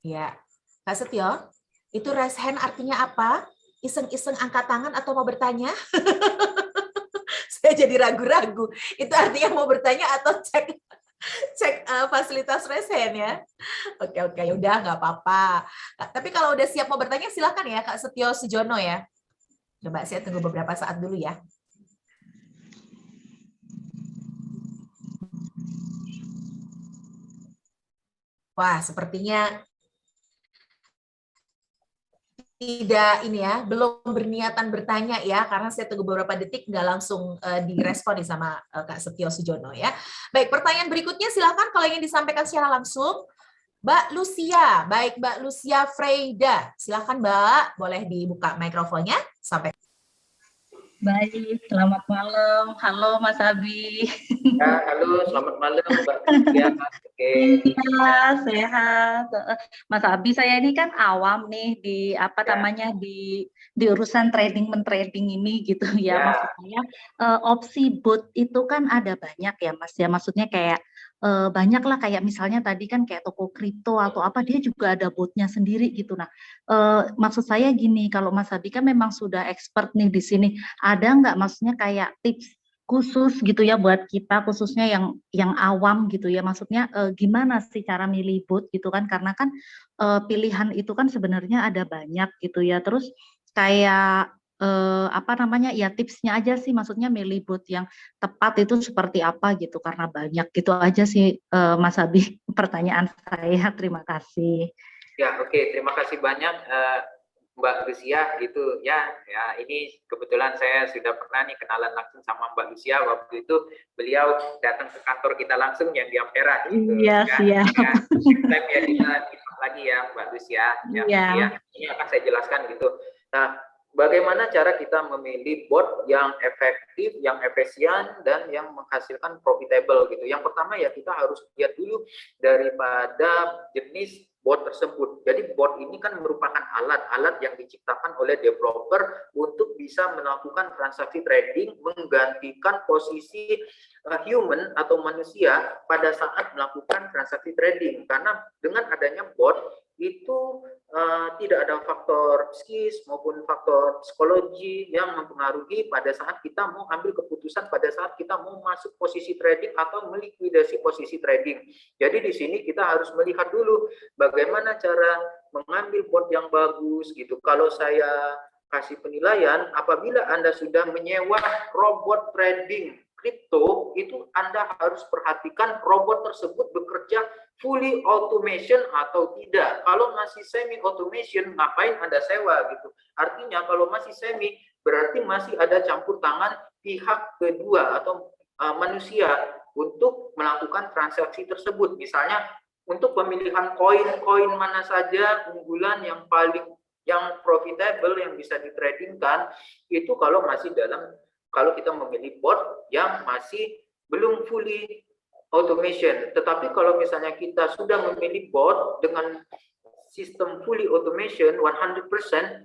Ya, Kak Setio, itu raise hand artinya apa? Iseng-iseng angkat tangan atau mau bertanya? Saya jadi ragu-ragu. Itu artinya mau bertanya atau cek fasilitas raise hand ya? Oke, udah nggak apa-apa. Tapi kalau udah siap mau bertanya, silakan ya Kak Setio Sujono ya. Coba saya tunggu beberapa saat dulu ya. Wah, sepertinya tidak ini ya, belum berniatan bertanya ya, karena saya tunggu beberapa detik nggak langsung direspon sama Kak Setio Sujono ya. Baik, pertanyaan berikutnya silakan kalau ingin disampaikan secara langsung. Mbak Lucia, baik Mbak Lucia Freida, silakan Mbak, boleh dibuka mikrofonnya sampai. Baik, selamat malam. Halo Mas Abi. Ya, halo, selamat malam Mbak. Ya, oke. Iya, sehat. Mas Abi, saya ini kan awam nih di namanya di urusan trading mentrading ini gitu ya. Maksudnya opsi bot itu kan ada banyak ya Mas ya. Maksudnya kayak banyak lah kayak misalnya tadi kan kayak toko kripto atau apa dia juga ada botnya sendiri gitu. Nah, maksud saya gini, kalau Mas Abi kan memang sudah expert nih di sini, ada nggak maksudnya kayak tips khusus gitu ya buat kita khususnya yang awam gitu ya, maksudnya gimana sih cara milih bot gitu kan, karena kan pilihan itu kan sebenarnya ada banyak gitu ya, terus kayak apa namanya ya tipsnya aja sih, maksudnya milih bot yang tepat itu seperti apa gitu, karena banyak gitu aja sih Mas Abi pertanyaan saya. Terima kasih. Ya, oke. Terima kasih banyak Mbak Lucia gitu ya. Ya, ini kebetulan saya sudah pernah nih kenalan langsung sama Mbak Lucia. Waktu itu beliau datang ke kantor kita langsung yang di Ampera gitu. Iya, Ya, siap. ya, time ya kita lagi ya Mbak Lucia. Ya, Iya. ya, ini akan saya jelaskan gitu. Nah, bagaimana cara kita memilih bot yang efektif, yang efisien, dan yang menghasilkan profitable gitu. Yang pertama ya kita harus lihat dulu daripada jenis bot tersebut. Jadi bot ini kan merupakan alat-alat yang diciptakan oleh developer untuk bisa melakukan transaksi trading, menggantikan posisi human atau manusia pada saat melakukan transaksi trading. Karena dengan adanya bot itu tidak ada faktor psikis maupun faktor psikologi yang mempengaruhi pada saat kita mau ambil keputusan, pada saat kita mau masuk posisi trading atau melikuidasi posisi trading. Jadi di sini kita harus melihat dulu bagaimana cara mengambil bot yang bagus gitu. Kalau saya kasih penilaian, apabila Anda sudah menyewa robot trading kripto, itu Anda harus perhatikan robot tersebut bekerja fully automation atau tidak. Kalau masih semi automation, ngapain Anda sewa gitu. Artinya kalau masih semi, berarti masih ada campur tangan pihak kedua atau manusia untuk melakukan transaksi tersebut. Misalnya untuk pemilihan koin mana saja unggulan yang profitable yang bisa ditradingkan, itu kalau kita memilih bot yang masih belum fully automation. Tetapi kalau misalnya kita sudah memilih bot dengan sistem fully automation 100%,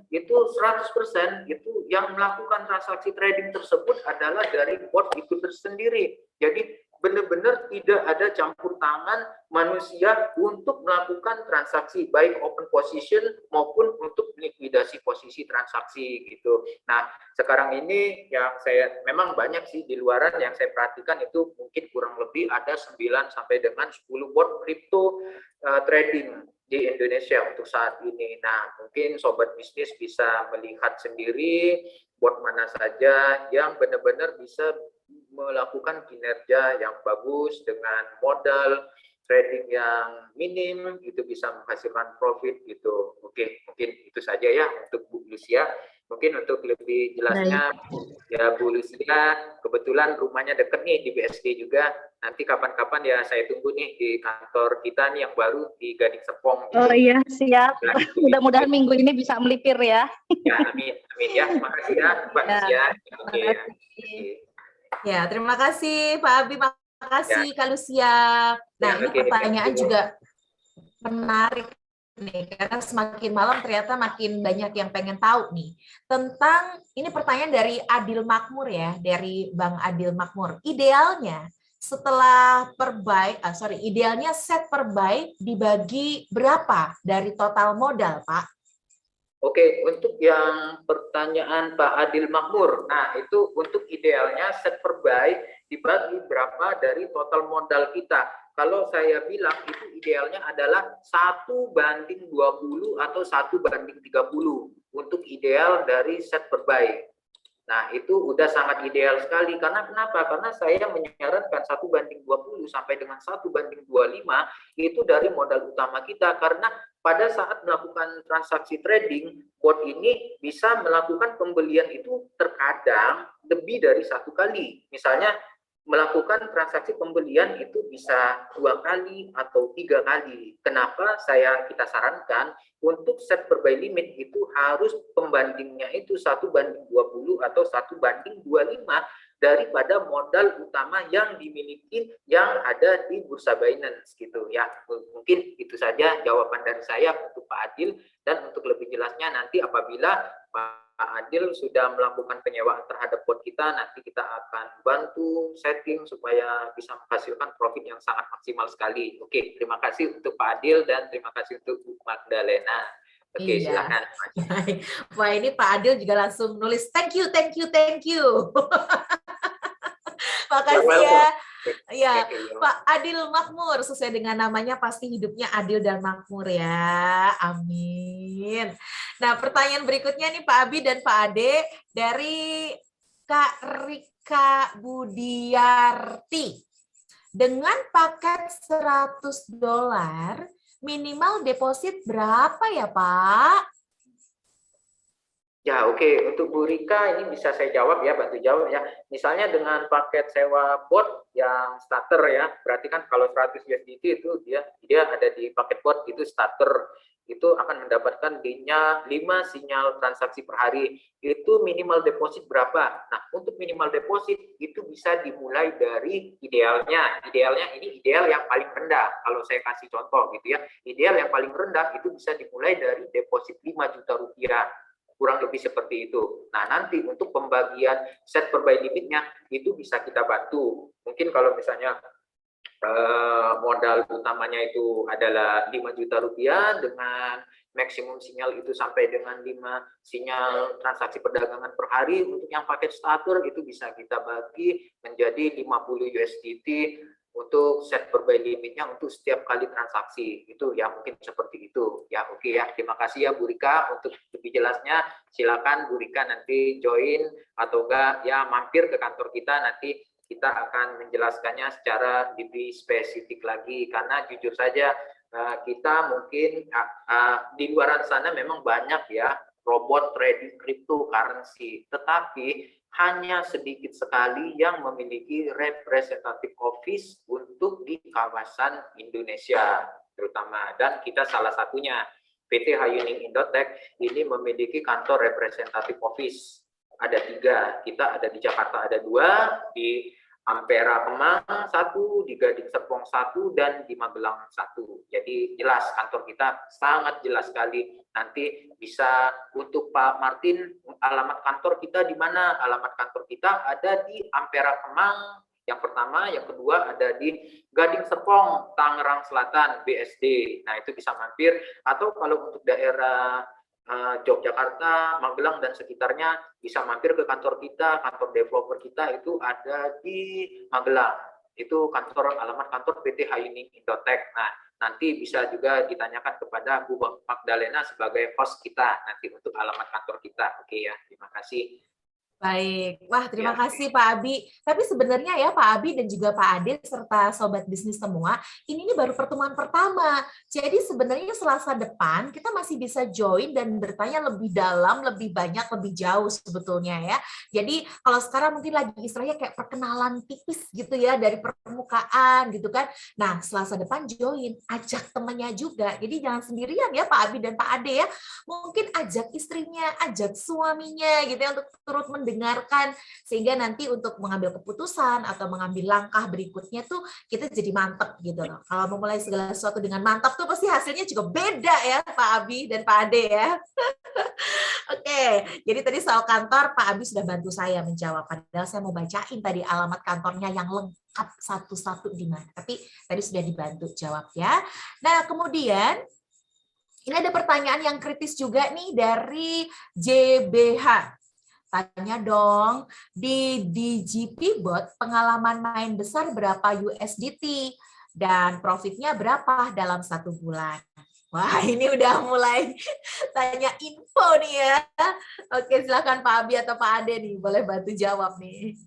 itu 100% itu yang melakukan transaksi trading tersebut adalah dari bot itu tersendiri. Jadi benar-benar tidak ada campur tangan manusia untuk melakukan transaksi baik open position maupun untuk likuidasi posisi transaksi gitu. Nah, sekarang ini yang saya memang banyak sih di luaran yang saya perhatikan itu mungkin kurang lebih ada 9 sampai dengan 10 bot crypto trading di Indonesia untuk saat ini. Nah, mungkin sobat bisnis bisa melihat sendiri bot mana saja yang benar-benar bisa melakukan kinerja yang bagus dengan modal trading yang minim, itu bisa menghasilkan profit gitu. Oke, mungkin itu saja ya untuk Bu Lucia. Mungkin untuk lebih jelasnya ya Bu Lucia, kebetulan rumahnya deket nih di BSD juga. Nanti kapan-kapan ya saya tunggu nih di kantor kita nih yang baru di Gading Serpong. Gitu. Oh iya, siap. Nah, Mudah-mudahan minggu ini bisa melipir ya. Ya, amin, amin ya. Makasih ya, Mbak Lucia. Oke, ya. Ya, terima kasih Pak Abi, makasih Kak Lucia. Nah, ini oke. pertanyaan juga menarik nih, karena semakin malam ternyata makin banyak yang pengen tahu nih tentang ini. Pertanyaan dari Adil Makmur ya, dari Bang Adil Makmur. Idealnya setelah idealnya set per buy dibagi berapa dari total modal, Pak? Oke, untuk yang pertanyaan Pak Adil Makmur, nah itu untuk idealnya set per buy dibagi berapa dari total modal kita. Kalau saya bilang itu idealnya adalah 1/20 atau 1/30 untuk ideal dari set per buy. Nah, itu udah sangat ideal sekali. Karena kenapa? Karena saya menyarankan 1/20 sampai dengan 1/25 itu dari modal utama kita. Karena pada saat melakukan transaksi trading, bot ini bisa melakukan pembelian itu terkadang lebih dari 1 kali. Misalnya melakukan transaksi pembelian itu bisa 2 kali atau 3 kali. Kenapa kita sarankan untuk set per buy limit itu harus pembandingnya itu 1/20 atau 1/25 daripada modal utama yang dimiliki yang ada di Bursa Binance gitu ya. Mungkin itu saja jawaban dari saya untuk Pak Adil, dan untuk lebih jelasnya nanti apabila Pak Pak Adil sudah melakukan penyewaan terhadap bot kita, nanti kita akan bantu setting supaya bisa menghasilkan profit yang sangat maksimal sekali. Oke, terima kasih untuk Pak Adil dan terima kasih untuk Bu Magdalena. Oke, Iya. silakan. Wah, ini Pak Adil juga langsung nulis thank you, thank you, thank you. Makasih ya. Ya, Pak Adil Makmur, sesuai dengan namanya pasti hidupnya adil dan makmur ya. Amin. Nah, pertanyaan berikutnya nih Pak Abi dan Pak Ade dari Kak Rika Budiarti. Dengan paket $100, minimal deposit berapa ya Pak? Ya, oke. Untuk Bu Rika ini bisa saya jawab ya, bantu jawab ya. Misalnya dengan paket sewa bot yang starter ya, berarti kan kalau 100 USDT itu dia ada di paket bot itu starter. Itu akan mendapatkan 5 sinyal transaksi per hari. Itu minimal deposit berapa? Nah, untuk minimal deposit itu bisa dimulai dari idealnya. Idealnya ini ideal yang paling rendah. Kalau saya kasih contoh gitu ya. Ideal yang paling rendah itu bisa dimulai dari deposit 5 juta rupiah. Kurang lebih seperti itu. Nah, nanti untuk pembagian set per buy limitnya itu bisa kita bantu. Mungkin kalau misalnya modal utamanya itu adalah 5 juta rupiah dengan maksimum sinyal itu sampai dengan 5 sinyal transaksi perdagangan per hari. Untuk yang paket starter itu bisa kita bagi menjadi 50 USDT untuk set per buy limitnya untuk setiap kali transaksi. Itu ya mungkin seperti itu. Ya oke ya, terima kasih ya Bu Rika. Untuk lebih jelasnya silakan Bu Rika nanti join atau enggak ya mampir ke kantor kita, nanti kita akan menjelaskannya secara lebih spesifik lagi. Karena jujur saja kita mungkin di luar sana memang banyak ya robot trading cryptocurrency, tetapi hanya sedikit sekali yang memiliki representative office untuk di kawasan Indonesia terutama, dan kita salah satunya. PT Hayuning Indotech ini memiliki kantor representative office, ada 3, kita ada di Jakarta ada 2, di Ampera Kemang 1, di Gading Serpong 1, dan di Magelang 1. Jadi jelas kantor kita sangat jelas sekali. Nanti bisa untuk Pak Martin, alamat kantor kita di mana? Alamat kantor kita ada di Ampera Kemang yang pertama, yang kedua ada di Gading Serpong, Tangerang Selatan, BSD. Nah, itu bisa mampir. Atau kalau untuk daerah Yogyakarta, Magelang dan sekitarnya bisa mampir ke kantor kita, kantor developer kita itu ada di Magelang. Itu alamat kantor PT Hayuning Indotech. Nah, nanti bisa juga ditanyakan kepada Bu Magdalena sebagai host kita nanti untuk alamat kantor kita. Oke ya, terima kasih. Baik, wah terima kasih Pak Abi. Tapi sebenarnya ya Pak Abi dan juga Pak Ade serta sobat bisnis semua, ini baru pertemuan pertama. Jadi sebenarnya Selasa depan kita masih bisa join dan bertanya lebih dalam, lebih banyak, lebih jauh sebetulnya ya. Jadi kalau sekarang mungkin lagi istilahnya kayak perkenalan tipis gitu ya dari permukaan gitu kan. Nah Selasa depan join, ajak temannya juga. Jadi jangan sendirian ya Pak Abi dan Pak Ade ya. Mungkin ajak istrinya, ajak suaminya gitu ya untuk turut mendengarkan, sehingga nanti untuk mengambil keputusan atau mengambil langkah berikutnya tuh kita jadi mantap gitu loh. Kalau memulai segala sesuatu dengan mantap tuh pasti hasilnya juga beda ya Pak Abi dan Pak Ade ya. Oke, jadi tadi soal kantor Pak Abi sudah bantu saya menjawab, padahal saya mau bacain tadi alamat kantornya yang lengkap satu-satu di mana. Tapi tadi sudah dibantu jawab ya. Nah, kemudian ini ada pertanyaan yang kritis juga nih dari JBH. Tanya dong, di DGP Bot pengalaman main besar berapa USDT dan profitnya berapa dalam 1 bulan? Wah, ini udah mulai tanya info nih ya. Oke, silakan Pak Abi atau Pak Ade nih, boleh bantu jawab nih.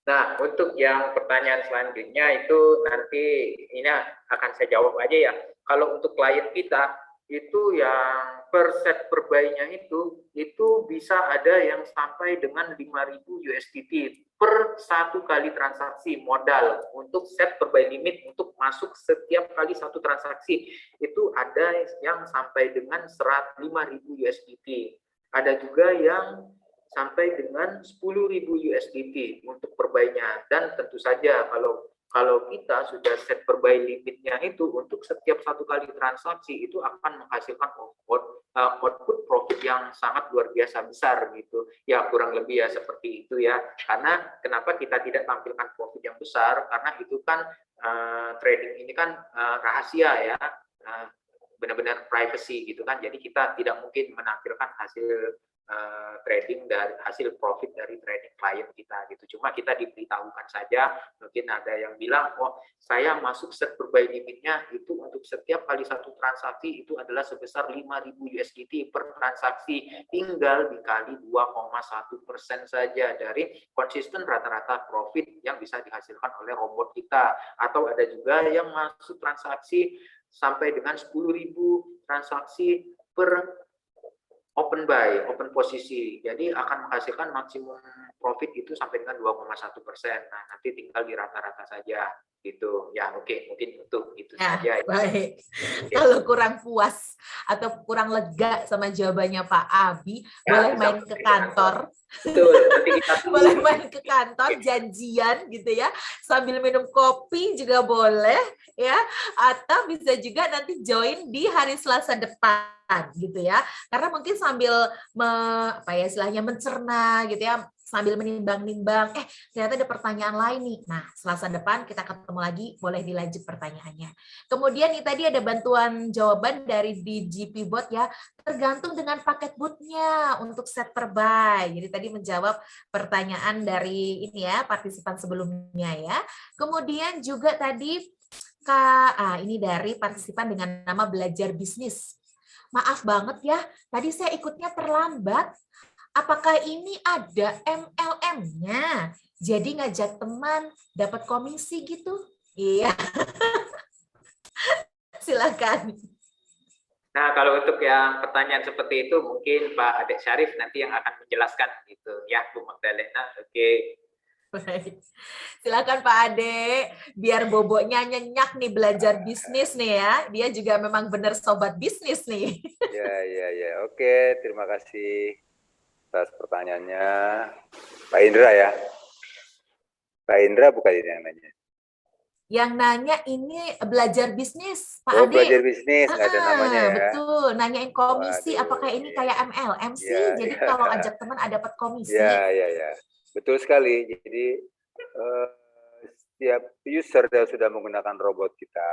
Nah, untuk yang pertanyaan selanjutnya itu nanti ini akan saya jawab aja ya. Kalau untuk klien kita itu yang per set per buy-nya itu bisa ada yang sampai dengan 5.000 USDT per 1 kali transaksi modal. Untuk set per buy limit untuk masuk setiap kali 1 transaksi itu ada yang sampai dengan 5.000 USDT. Ada juga yang sampai dengan 10.000 USDT untuk per buy-nya. Dan tentu saja kalau kalau kita sudah set per buy limitnya itu untuk setiap satu kali transaksi itu akan menghasilkan output profit yang sangat luar biasa besar gitu. Ya kurang lebih ya seperti itu ya. Karena kenapa kita tidak tampilkan profit yang besar? Karena itu kan trading ini kan rahasia ya. Benar-benar privacy gitu kan. Jadi kita tidak mungkin menampilkan hasil trading dari hasil profit dari trading klien kita gitu. Cuma kita diberitahukan saja, mungkin ada yang bilang, oh saya masuk set per buy limitnya itu untuk setiap kali satu transaksi itu adalah sebesar 5.000 USDT per transaksi, tinggal dikali 2,1% saja dari konsisten rata-rata profit yang bisa dihasilkan oleh robot kita. Atau ada juga yang masuk transaksi sampai dengan 10.000 transaksi per open buy, open posisi. Jadi akan menghasilkan maksimum profit itu sampai dengan 2,1%. Nah, nanti tinggal di rata-rata saja gitu. Ya, oke, mungkin itu Ya, saja. baik. Oke. Kalau kurang puas atau kurang lega sama jawabannya Pak Abi, Ya, boleh bisa main ke ke kantor. Betul, nanti kita Boleh main ke kantor, janjian gitu ya, sambil minum kopi juga boleh ya, atau bisa juga nanti join di hari Selasa depan gitu ya, karena mungkin sambil apa ya istilahnya mencerna gitu ya, sambil menimbang-nimbang, ternyata ada pertanyaan lain nih. Nah, Selasa depan kita ketemu lagi, boleh dilanjut pertanyaannya. Kemudian ini tadi ada bantuan jawaban dari DGP Bot ya, tergantung dengan paket bootnya untuk set per buy. Jadi tadi menjawab pertanyaan dari ini ya, partisipan sebelumnya ya. Kemudian juga tadi ini dari partisipan dengan nama Belajar Bisnis. Maaf banget ya, tadi saya ikutnya terlambat. Apakah ini ada MLM-nya? Jadi ngajak teman dapat komisi gitu? Iya. Silakan. Nah, kalau untuk yang pertanyaan seperti itu mungkin Pak Adek Syarif nanti yang akan menjelaskan gitu ya, Bu Magdalena. Oke. Baik. Silakan Pak Ade, biar boboknya nyenyak nih belajar bisnis nih ya. Dia juga memang benar sobat bisnis nih. Ya. Oke, terima kasih atas pertanyaannya. Pak Indra ya. Pak Indra bukan ini yang nanya. Yang nanya ini belajar bisnis, Pak Oh, Ade. belajar bisnis, nggak ada namanya ya. Betul, nanyain komisi, Waduh, apakah ini kayak MLM sih? Ya, Jadi ya. kalau ajak teman ada dapat komisi. Ya. Betul sekali. Jadi setiap user yang sudah menggunakan robot kita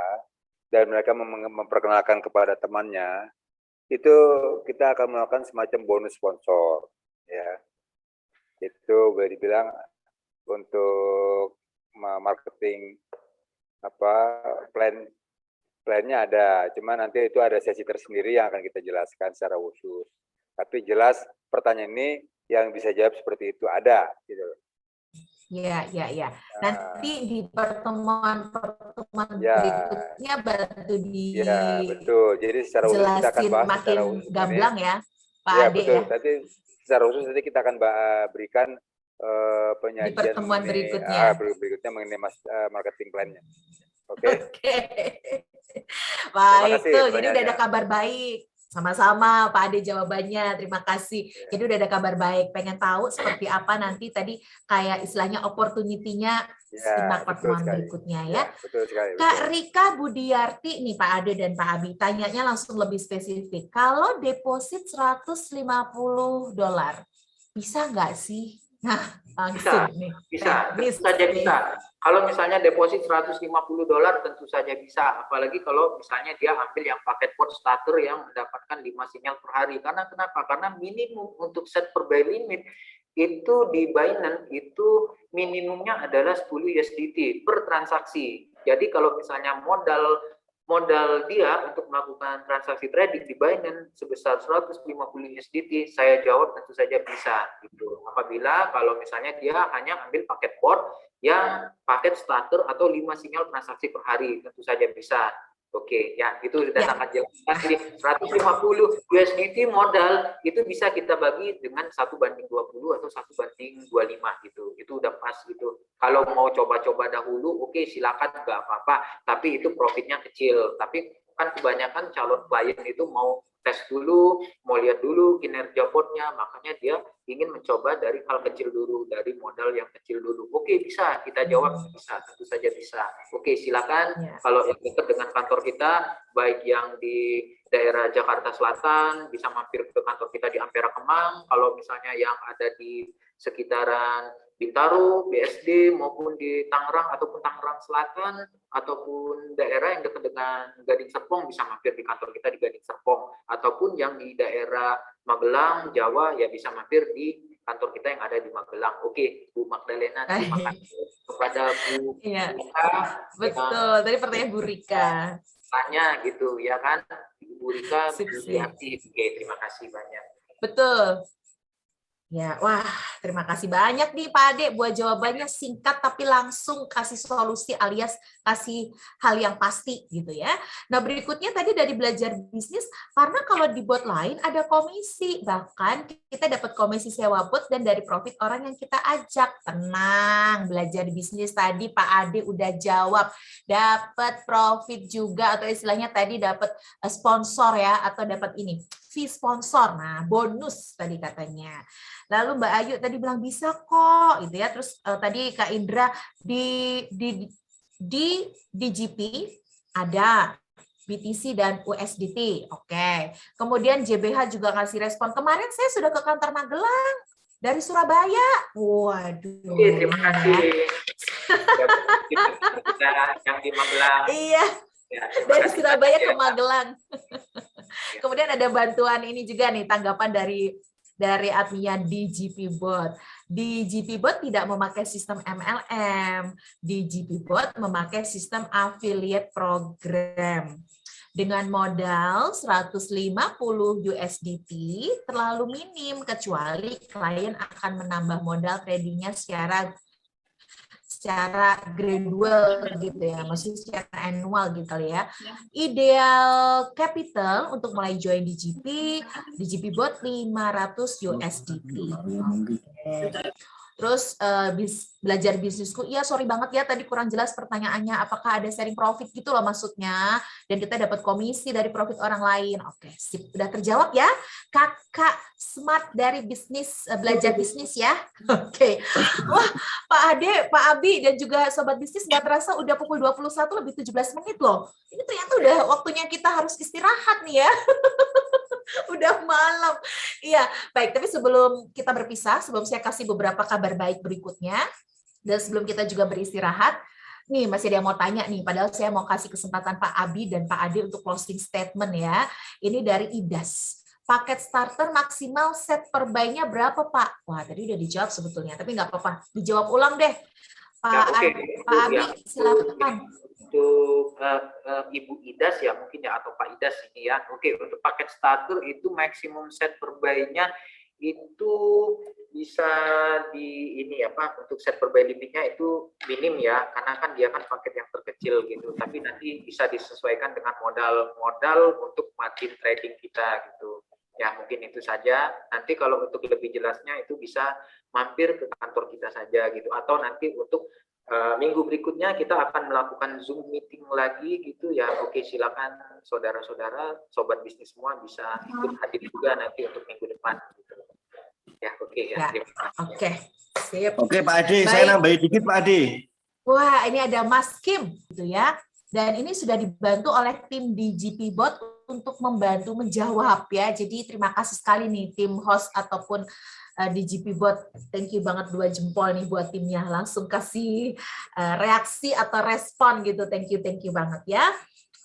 dan mereka memperkenalkan kepada temannya, itu kita akan melakukan semacam bonus sponsor, ya. Itu boleh dibilang untuk marketing plannya ada, cuma nanti itu ada sesi tersendiri yang akan kita jelaskan secara khusus. Tapi jelas pertanyaan ini yang bisa jawab seperti itu ada, gitu. Ya. Nanti di pertemuan berikutnya bantu di. Ya, betul. Jadi secara khusus kita akan bahas makin secara khusus gamblang ya, Pak ya, Ade betul. ya. Nanti secara khusus nanti kita akan berikan penyajian Di pertemuan berikutnya. Berikutnya mengenai marketing plan-nya. Oke. Oke. Baik, kasih tuh. Jadi udah pertanyaannya. ada kabar baik. Sama-sama Pak Ade jawabannya. Terima kasih. Jadi udah ada kabar baik. Pengen tahu seperti apa nanti tadi kayak istilahnya opportunity-nya simak pertemuan berikutnya ya. Betul sekali. Kak Rika Budiarti nih Pak Ade dan Pak Abi tanyanya langsung lebih spesifik. Kalau deposit $150 bisa nggak sih? Nah, langsung nih. Bisa, tentu saja bisa. Kalau misalnya deposit $150 tentu saja bisa, apalagi kalau misalnya dia ambil yang paket port starter yang mendapatkan 5 sinyal per hari. Karena kenapa? Karena minimum untuk set per buy limit itu di Binance itu minimumnya adalah 10 USDT per transaksi. Jadi kalau misalnya modal dia untuk melakukan transaksi trading di Binance sebesar 150 USDT, saya jawab tentu saja bisa gitu. Apabila kalau misalnya dia hanya ambil paket port yang paket starter atau 5 sinyal transaksi per hari, tentu saja bisa. Oke, ya itu sudah sangat jelas. Jadi 150 USDT modal itu bisa kita bagi dengan 1:20 atau 1:25 gitu. Itu udah pas gitu. Kalau mau coba-coba dahulu, oke silakan nggak apa-apa. Tapi itu profitnya kecil. Tapi kan kebanyakan calon klien itu mau tes dulu, mau lihat dulu kinerja botnya, makanya dia ingin mencoba dari hal kecil dulu, dari modal yang kecil dulu. Oke, bisa, kita jawab bisa, tentu saja bisa. Oke, silakan. Ya. Kalau yang dekat dengan kantor kita, baik yang di daerah Jakarta Selatan, bisa mampir ke kantor kita di Ampera Kemang. Kalau misalnya yang ada di sekitaran Bintaro, BSD, maupun di Tangerang ataupun Tangerang Selatan, ataupun daerah yang dekat dengan Gading Serpong, bisa mampir di kantor kita di Gading Serpong. Ataupun yang di daerah Magelang, Jawa, ya bisa mampir di kantor kita yang ada di Magelang. Oke, Bu Magdalena, terima kasih kepada Bu Iya, Rika. betul. Tadi pertanyaan Bu Rika. Tanya gitu, ya kan? Bu Rika, Sip, Bu sip. Yati. Oke, terima kasih banyak. Betul. Ya, wah, terima kasih banyak nih Pak Ade buat jawabannya singkat tapi langsung kasih solusi alias kasih hal yang pasti gitu ya. Nah, berikutnya tadi dari belajar bisnis, karena kalau di bot lain ada komisi, bahkan kita dapat komisi sewa bot dan dari profit orang yang kita ajak. Tenang, belajar bisnis tadi Pak Ade udah jawab, dapat profit juga atau istilahnya tadi dapat sponsor ya atau dapat ini fee sponsor. Nah, bonus tadi katanya. Lalu Mbak Ayu tadi bilang bisa kok gitu ya. Terus tadi Kak Indra di GP ada BTC dan USDT. Oke. Kemudian JBH juga ngasih respon. Kemarin saya sudah ke kantor Magelang dari Surabaya. Waduh. Oke, terima kasih. Yang di Magelang. Iya. Ya, dari Surabaya ke Magelang. Kemudian ada bantuan ini juga nih, tanggapan dari adminnya DGP Bot. DGP Bot tidak memakai sistem MLM. DGP Bot memakai sistem affiliate program. Dengan modal 150 USDT terlalu minim kecuali klien akan menambah modal tradingnya secara gradual gitu ya, maksudnya secara annual gitu kali ya. Ideal capital untuk mulai join DGP Bot 500 USDT. Terus belajar bisnisku, iya sorry banget ya tadi kurang jelas pertanyaannya, apakah ada sharing profit gitu loh maksudnya, dan kita dapat komisi dari profit orang lain. Oke, sip, udah terjawab ya, kakak smart dari bisnis, belajar bisnis ya. Oke, wah Pak Ade, Pak Abi, dan juga Sobat Bisnis nggak terasa udah pukul 21 lebih 17 menit loh. Ini ternyata udah waktunya kita harus istirahat nih ya. Udah malam. Iya, baik. Tapi sebelum kita berpisah, sebelum saya kasih beberapa kabar baik berikutnya, dan sebelum kita juga beristirahat, nih masih ada yang mau tanya nih, padahal saya mau kasih kesempatan Pak Abi dan Pak Ade untuk closing statement ya. Ini dari IDAS. Paket starter maksimal set per buy-nya berapa, Pak? Wah, tadi udah dijawab sebetulnya, tapi nggak apa-apa. Dijawab ulang deh. Pak Abi, silakan. Untuk Ibu Idas ya mungkin ya, atau Pak Idas ini ya. Oke, untuk paket starter itu maksimum set per buy-nya itu bisa di ini apa, untuk set per buy limitnya itu minim ya, karena kan dia kan paket yang terkecil gitu, tapi nanti bisa disesuaikan dengan modal untuk margin trading kita gitu. Ya mungkin itu saja. Nanti kalau untuk lebih jelasnya itu bisa mampir ke kantor kita saja gitu, atau nanti untuk minggu berikutnya kita akan melakukan Zoom meeting lagi gitu ya. Oke, silakan saudara-saudara, sobat bisnis semua bisa ikut hadir juga nanti untuk minggu depan gitu. Ya, oke ya. Oke, sip. Oke Pak Ade, saya nambahin dikit Pak Ade. Wah, ini ada Mas Kim gitu ya. Dan ini sudah dibantu oleh tim DGP Bot untuk membantu menjawab ya. Jadi terima kasih sekali nih tim host ataupun DGP Bot. Thank you banget, 2 jempol nih buat timnya. Langsung kasih reaksi atau respon gitu. Thank you banget ya.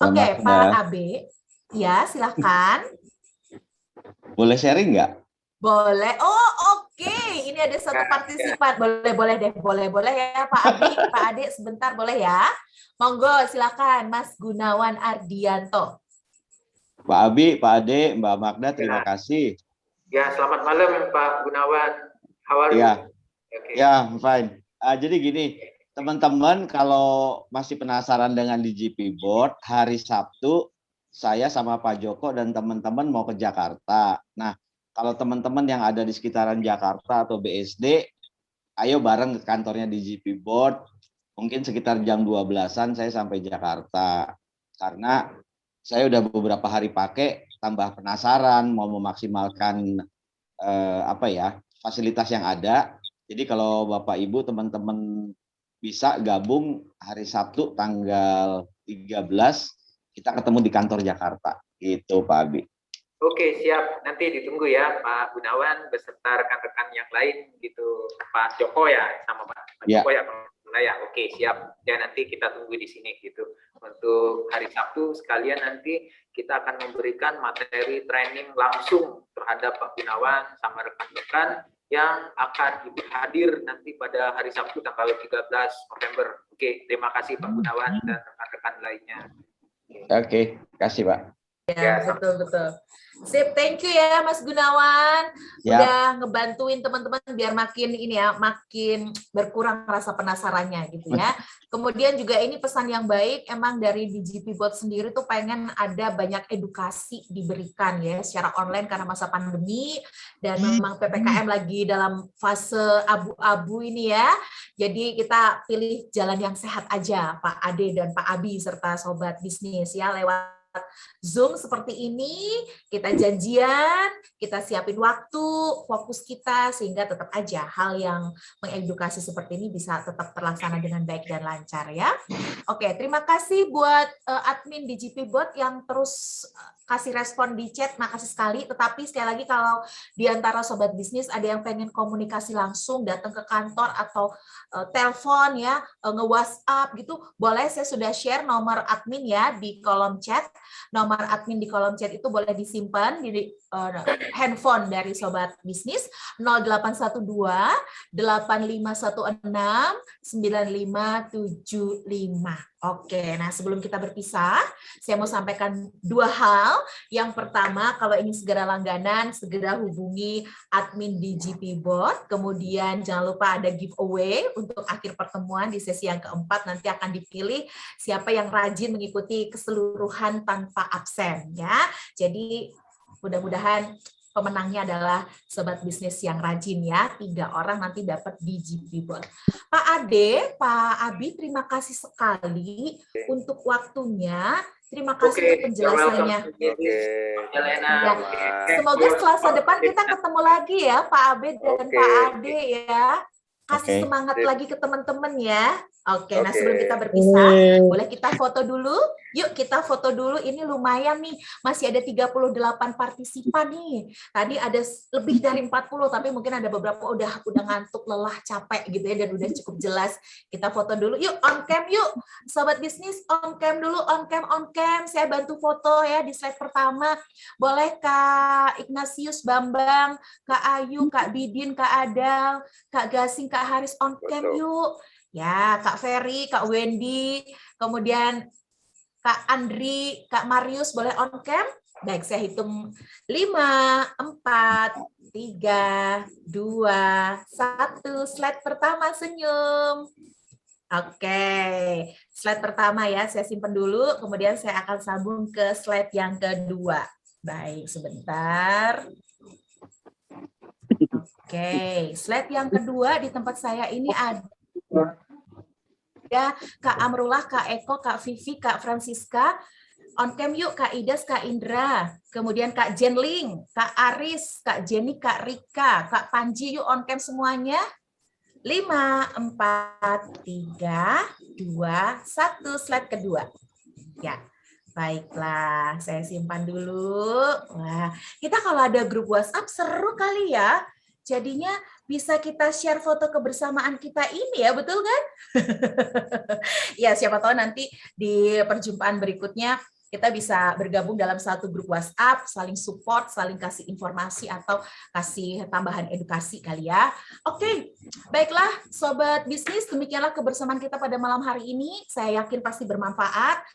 Oke, Pak Abe. Ya, silakan. Boleh sharing nggak? Boleh. Oh, oke. Ini ada satu partisipan. Boleh deh. Boleh ya Pak Abi, Pak Ade sebentar boleh ya. Monggo silakan Mas Gunawan Ardianto. Pak Abi, Pak Ade, Mbak Magda, terima kasih. Ya, selamat malam Pak Gunawan. How are you? Ya, Okay. ya, fine. Jadi gini, teman-teman kalau masih penasaran dengan DGP Board, hari Sabtu saya sama Pak Joko dan teman-teman mau ke Jakarta. Nah, kalau teman-teman yang ada di sekitaran Jakarta atau BSD, ayo bareng ke kantornya DGP Board. Mungkin sekitar jam 12-an saya sampai Jakarta. Karena saya udah beberapa hari pakai, tambah penasaran, mau memaksimalkan fasilitas yang ada. Jadi kalau Bapak Ibu teman-teman bisa gabung hari Sabtu tanggal 13, kita ketemu di kantor Jakarta. Gitu Pak Abi. Oke, siap. Nanti ditunggu ya Pak Gunawan beserta rekan-rekan yang lain gitu. Pak Joko ya, sama Pak Ya. Joko ya. Ya, oke, siap. Ya, nanti kita tunggu di sini gitu. Untuk hari Sabtu sekalian nanti kita akan memberikan materi training langsung terhadap Pak Gunawan sama rekan-rekan yang akan hadir nanti pada hari Sabtu tanggal 13 November. Oke, terima kasih Pak Gunawan dan rekan-rekan lainnya. Oke, kasih Pak. Ya, betul. Sip, thank you ya Mas Gunawan. Ya. Udah ngebantuin teman-teman biar makin berkurang rasa penasarannya gitu ya. Kemudian juga ini pesan yang baik, emang dari DGP Bot sendiri tuh pengen ada banyak edukasi diberikan ya secara online karena masa pandemi dan memang PPKM lagi dalam fase abu-abu ini ya. Jadi kita pilih jalan yang sehat aja Pak Ade dan Pak Abi serta Sobat Bisnis ya lewat Zoom seperti ini, kita janjian, kita siapin waktu, fokus kita, sehingga tetap aja hal yang mengedukasi seperti ini bisa tetap terlaksana dengan baik dan lancar ya. Oke, terima kasih buat admin DGP Bot yang terus kasih respon di chat, makasih sekali. Tetapi sekali lagi kalau di antara Sobat Bisnis ada yang pengen komunikasi langsung, datang ke kantor atau telepon ya, nge-WhatsApp gitu, boleh saya sudah share nomor admin ya di kolom chat. Nomor admin di kolom chat itu boleh disimpan di handphone dari Sobat Bisnis 0812 8516 9575. Oke, nah sebelum kita berpisah, saya mau sampaikan dua hal. Yang pertama, kalau ingin segera langganan, segera hubungi admin DGP Bot. Kemudian jangan lupa ada giveaway untuk akhir pertemuan di sesi yang keempat. Nanti akan dipilih siapa yang rajin mengikuti keseluruhan tanpa absen ya. Jadi mudah-mudahan pemenangnya adalah Sobat Bisnis yang rajin ya. 3 orang nanti dapat DGP Bot. Pak Ade, Pak Abi, terima kasih sekali untuk waktunya. Terima kasih untuk penjelasannya. Ya. Semoga Selasa depan kita ketemu lagi ya, Pak Abe dan Pak Ade ya. Kasih semangat lagi ke teman-teman ya. Oke, nah sebelum kita berpisah, boleh kita foto dulu? Yuk kita foto dulu, ini lumayan nih, masih ada 38 partisipan nih. Tadi ada lebih dari 40, tapi mungkin ada beberapa udah ngantuk, lelah, capek gitu ya, dan udah cukup jelas. Kita foto dulu, yuk on cam yuk. Sobat Bisnis, on cam dulu, on cam. Saya bantu foto ya di slide pertama. Boleh Kak Ignatius Bambang, Kak Ayu, Kak Bidin, Kak Adal, Kak Gasing, Kak Haris on cam yuk. Ya, Kak Ferry, Kak Wendy, kemudian Kak Andri, Kak Marius boleh on cam? Baik, saya hitung 5, 4, 3, 2, 1. Slide pertama senyum. Oke, slide pertama ya, saya simpan dulu, kemudian saya akan sambung ke slide yang kedua. Baik, sebentar. Oke, slide yang kedua di tempat saya ini ada Kak Amrullah, Kak Eko, Kak Vivi, Kak Francisca. On cam yuk Kak Idas, Kak Indra. Kemudian Kak Jenling, Kak Aris, Kak Jenny, Kak Rika, Kak Panji yuk on cam semuanya. 5, 4, 3, 2, 1. Slide kedua. Ya. Baiklah, saya simpan dulu. Wah, kita kalau ada grup WhatsApp seru kali ya. Jadinya bisa kita share foto kebersamaan kita ini ya, betul kan? Ya, siapa tahu nanti di perjumpaan berikutnya kita bisa bergabung dalam satu grup WhatsApp, saling support, saling kasih informasi atau kasih tambahan edukasi kali ya. Oke, baiklah Sobat Bisnis, demikianlah kebersamaan kita pada malam hari ini. Saya yakin pasti bermanfaat,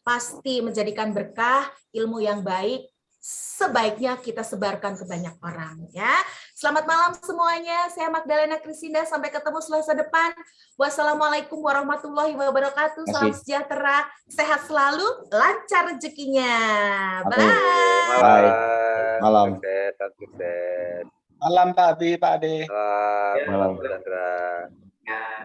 pasti menjadikan berkah, ilmu yang baik, sebaiknya kita sebarkan ke banyak orang ya. Selamat malam semuanya. Saya Magdalena Krisinda. Sampai ketemu Selasa depan. Wassalamualaikum warahmatullahi wabarakatuh. Salam sejahtera, sehat selalu, lancar rezekinya. Bye. Malam. Sukses. Malam Pak Abi, Pak Ade. Malam, Chandra. Ya.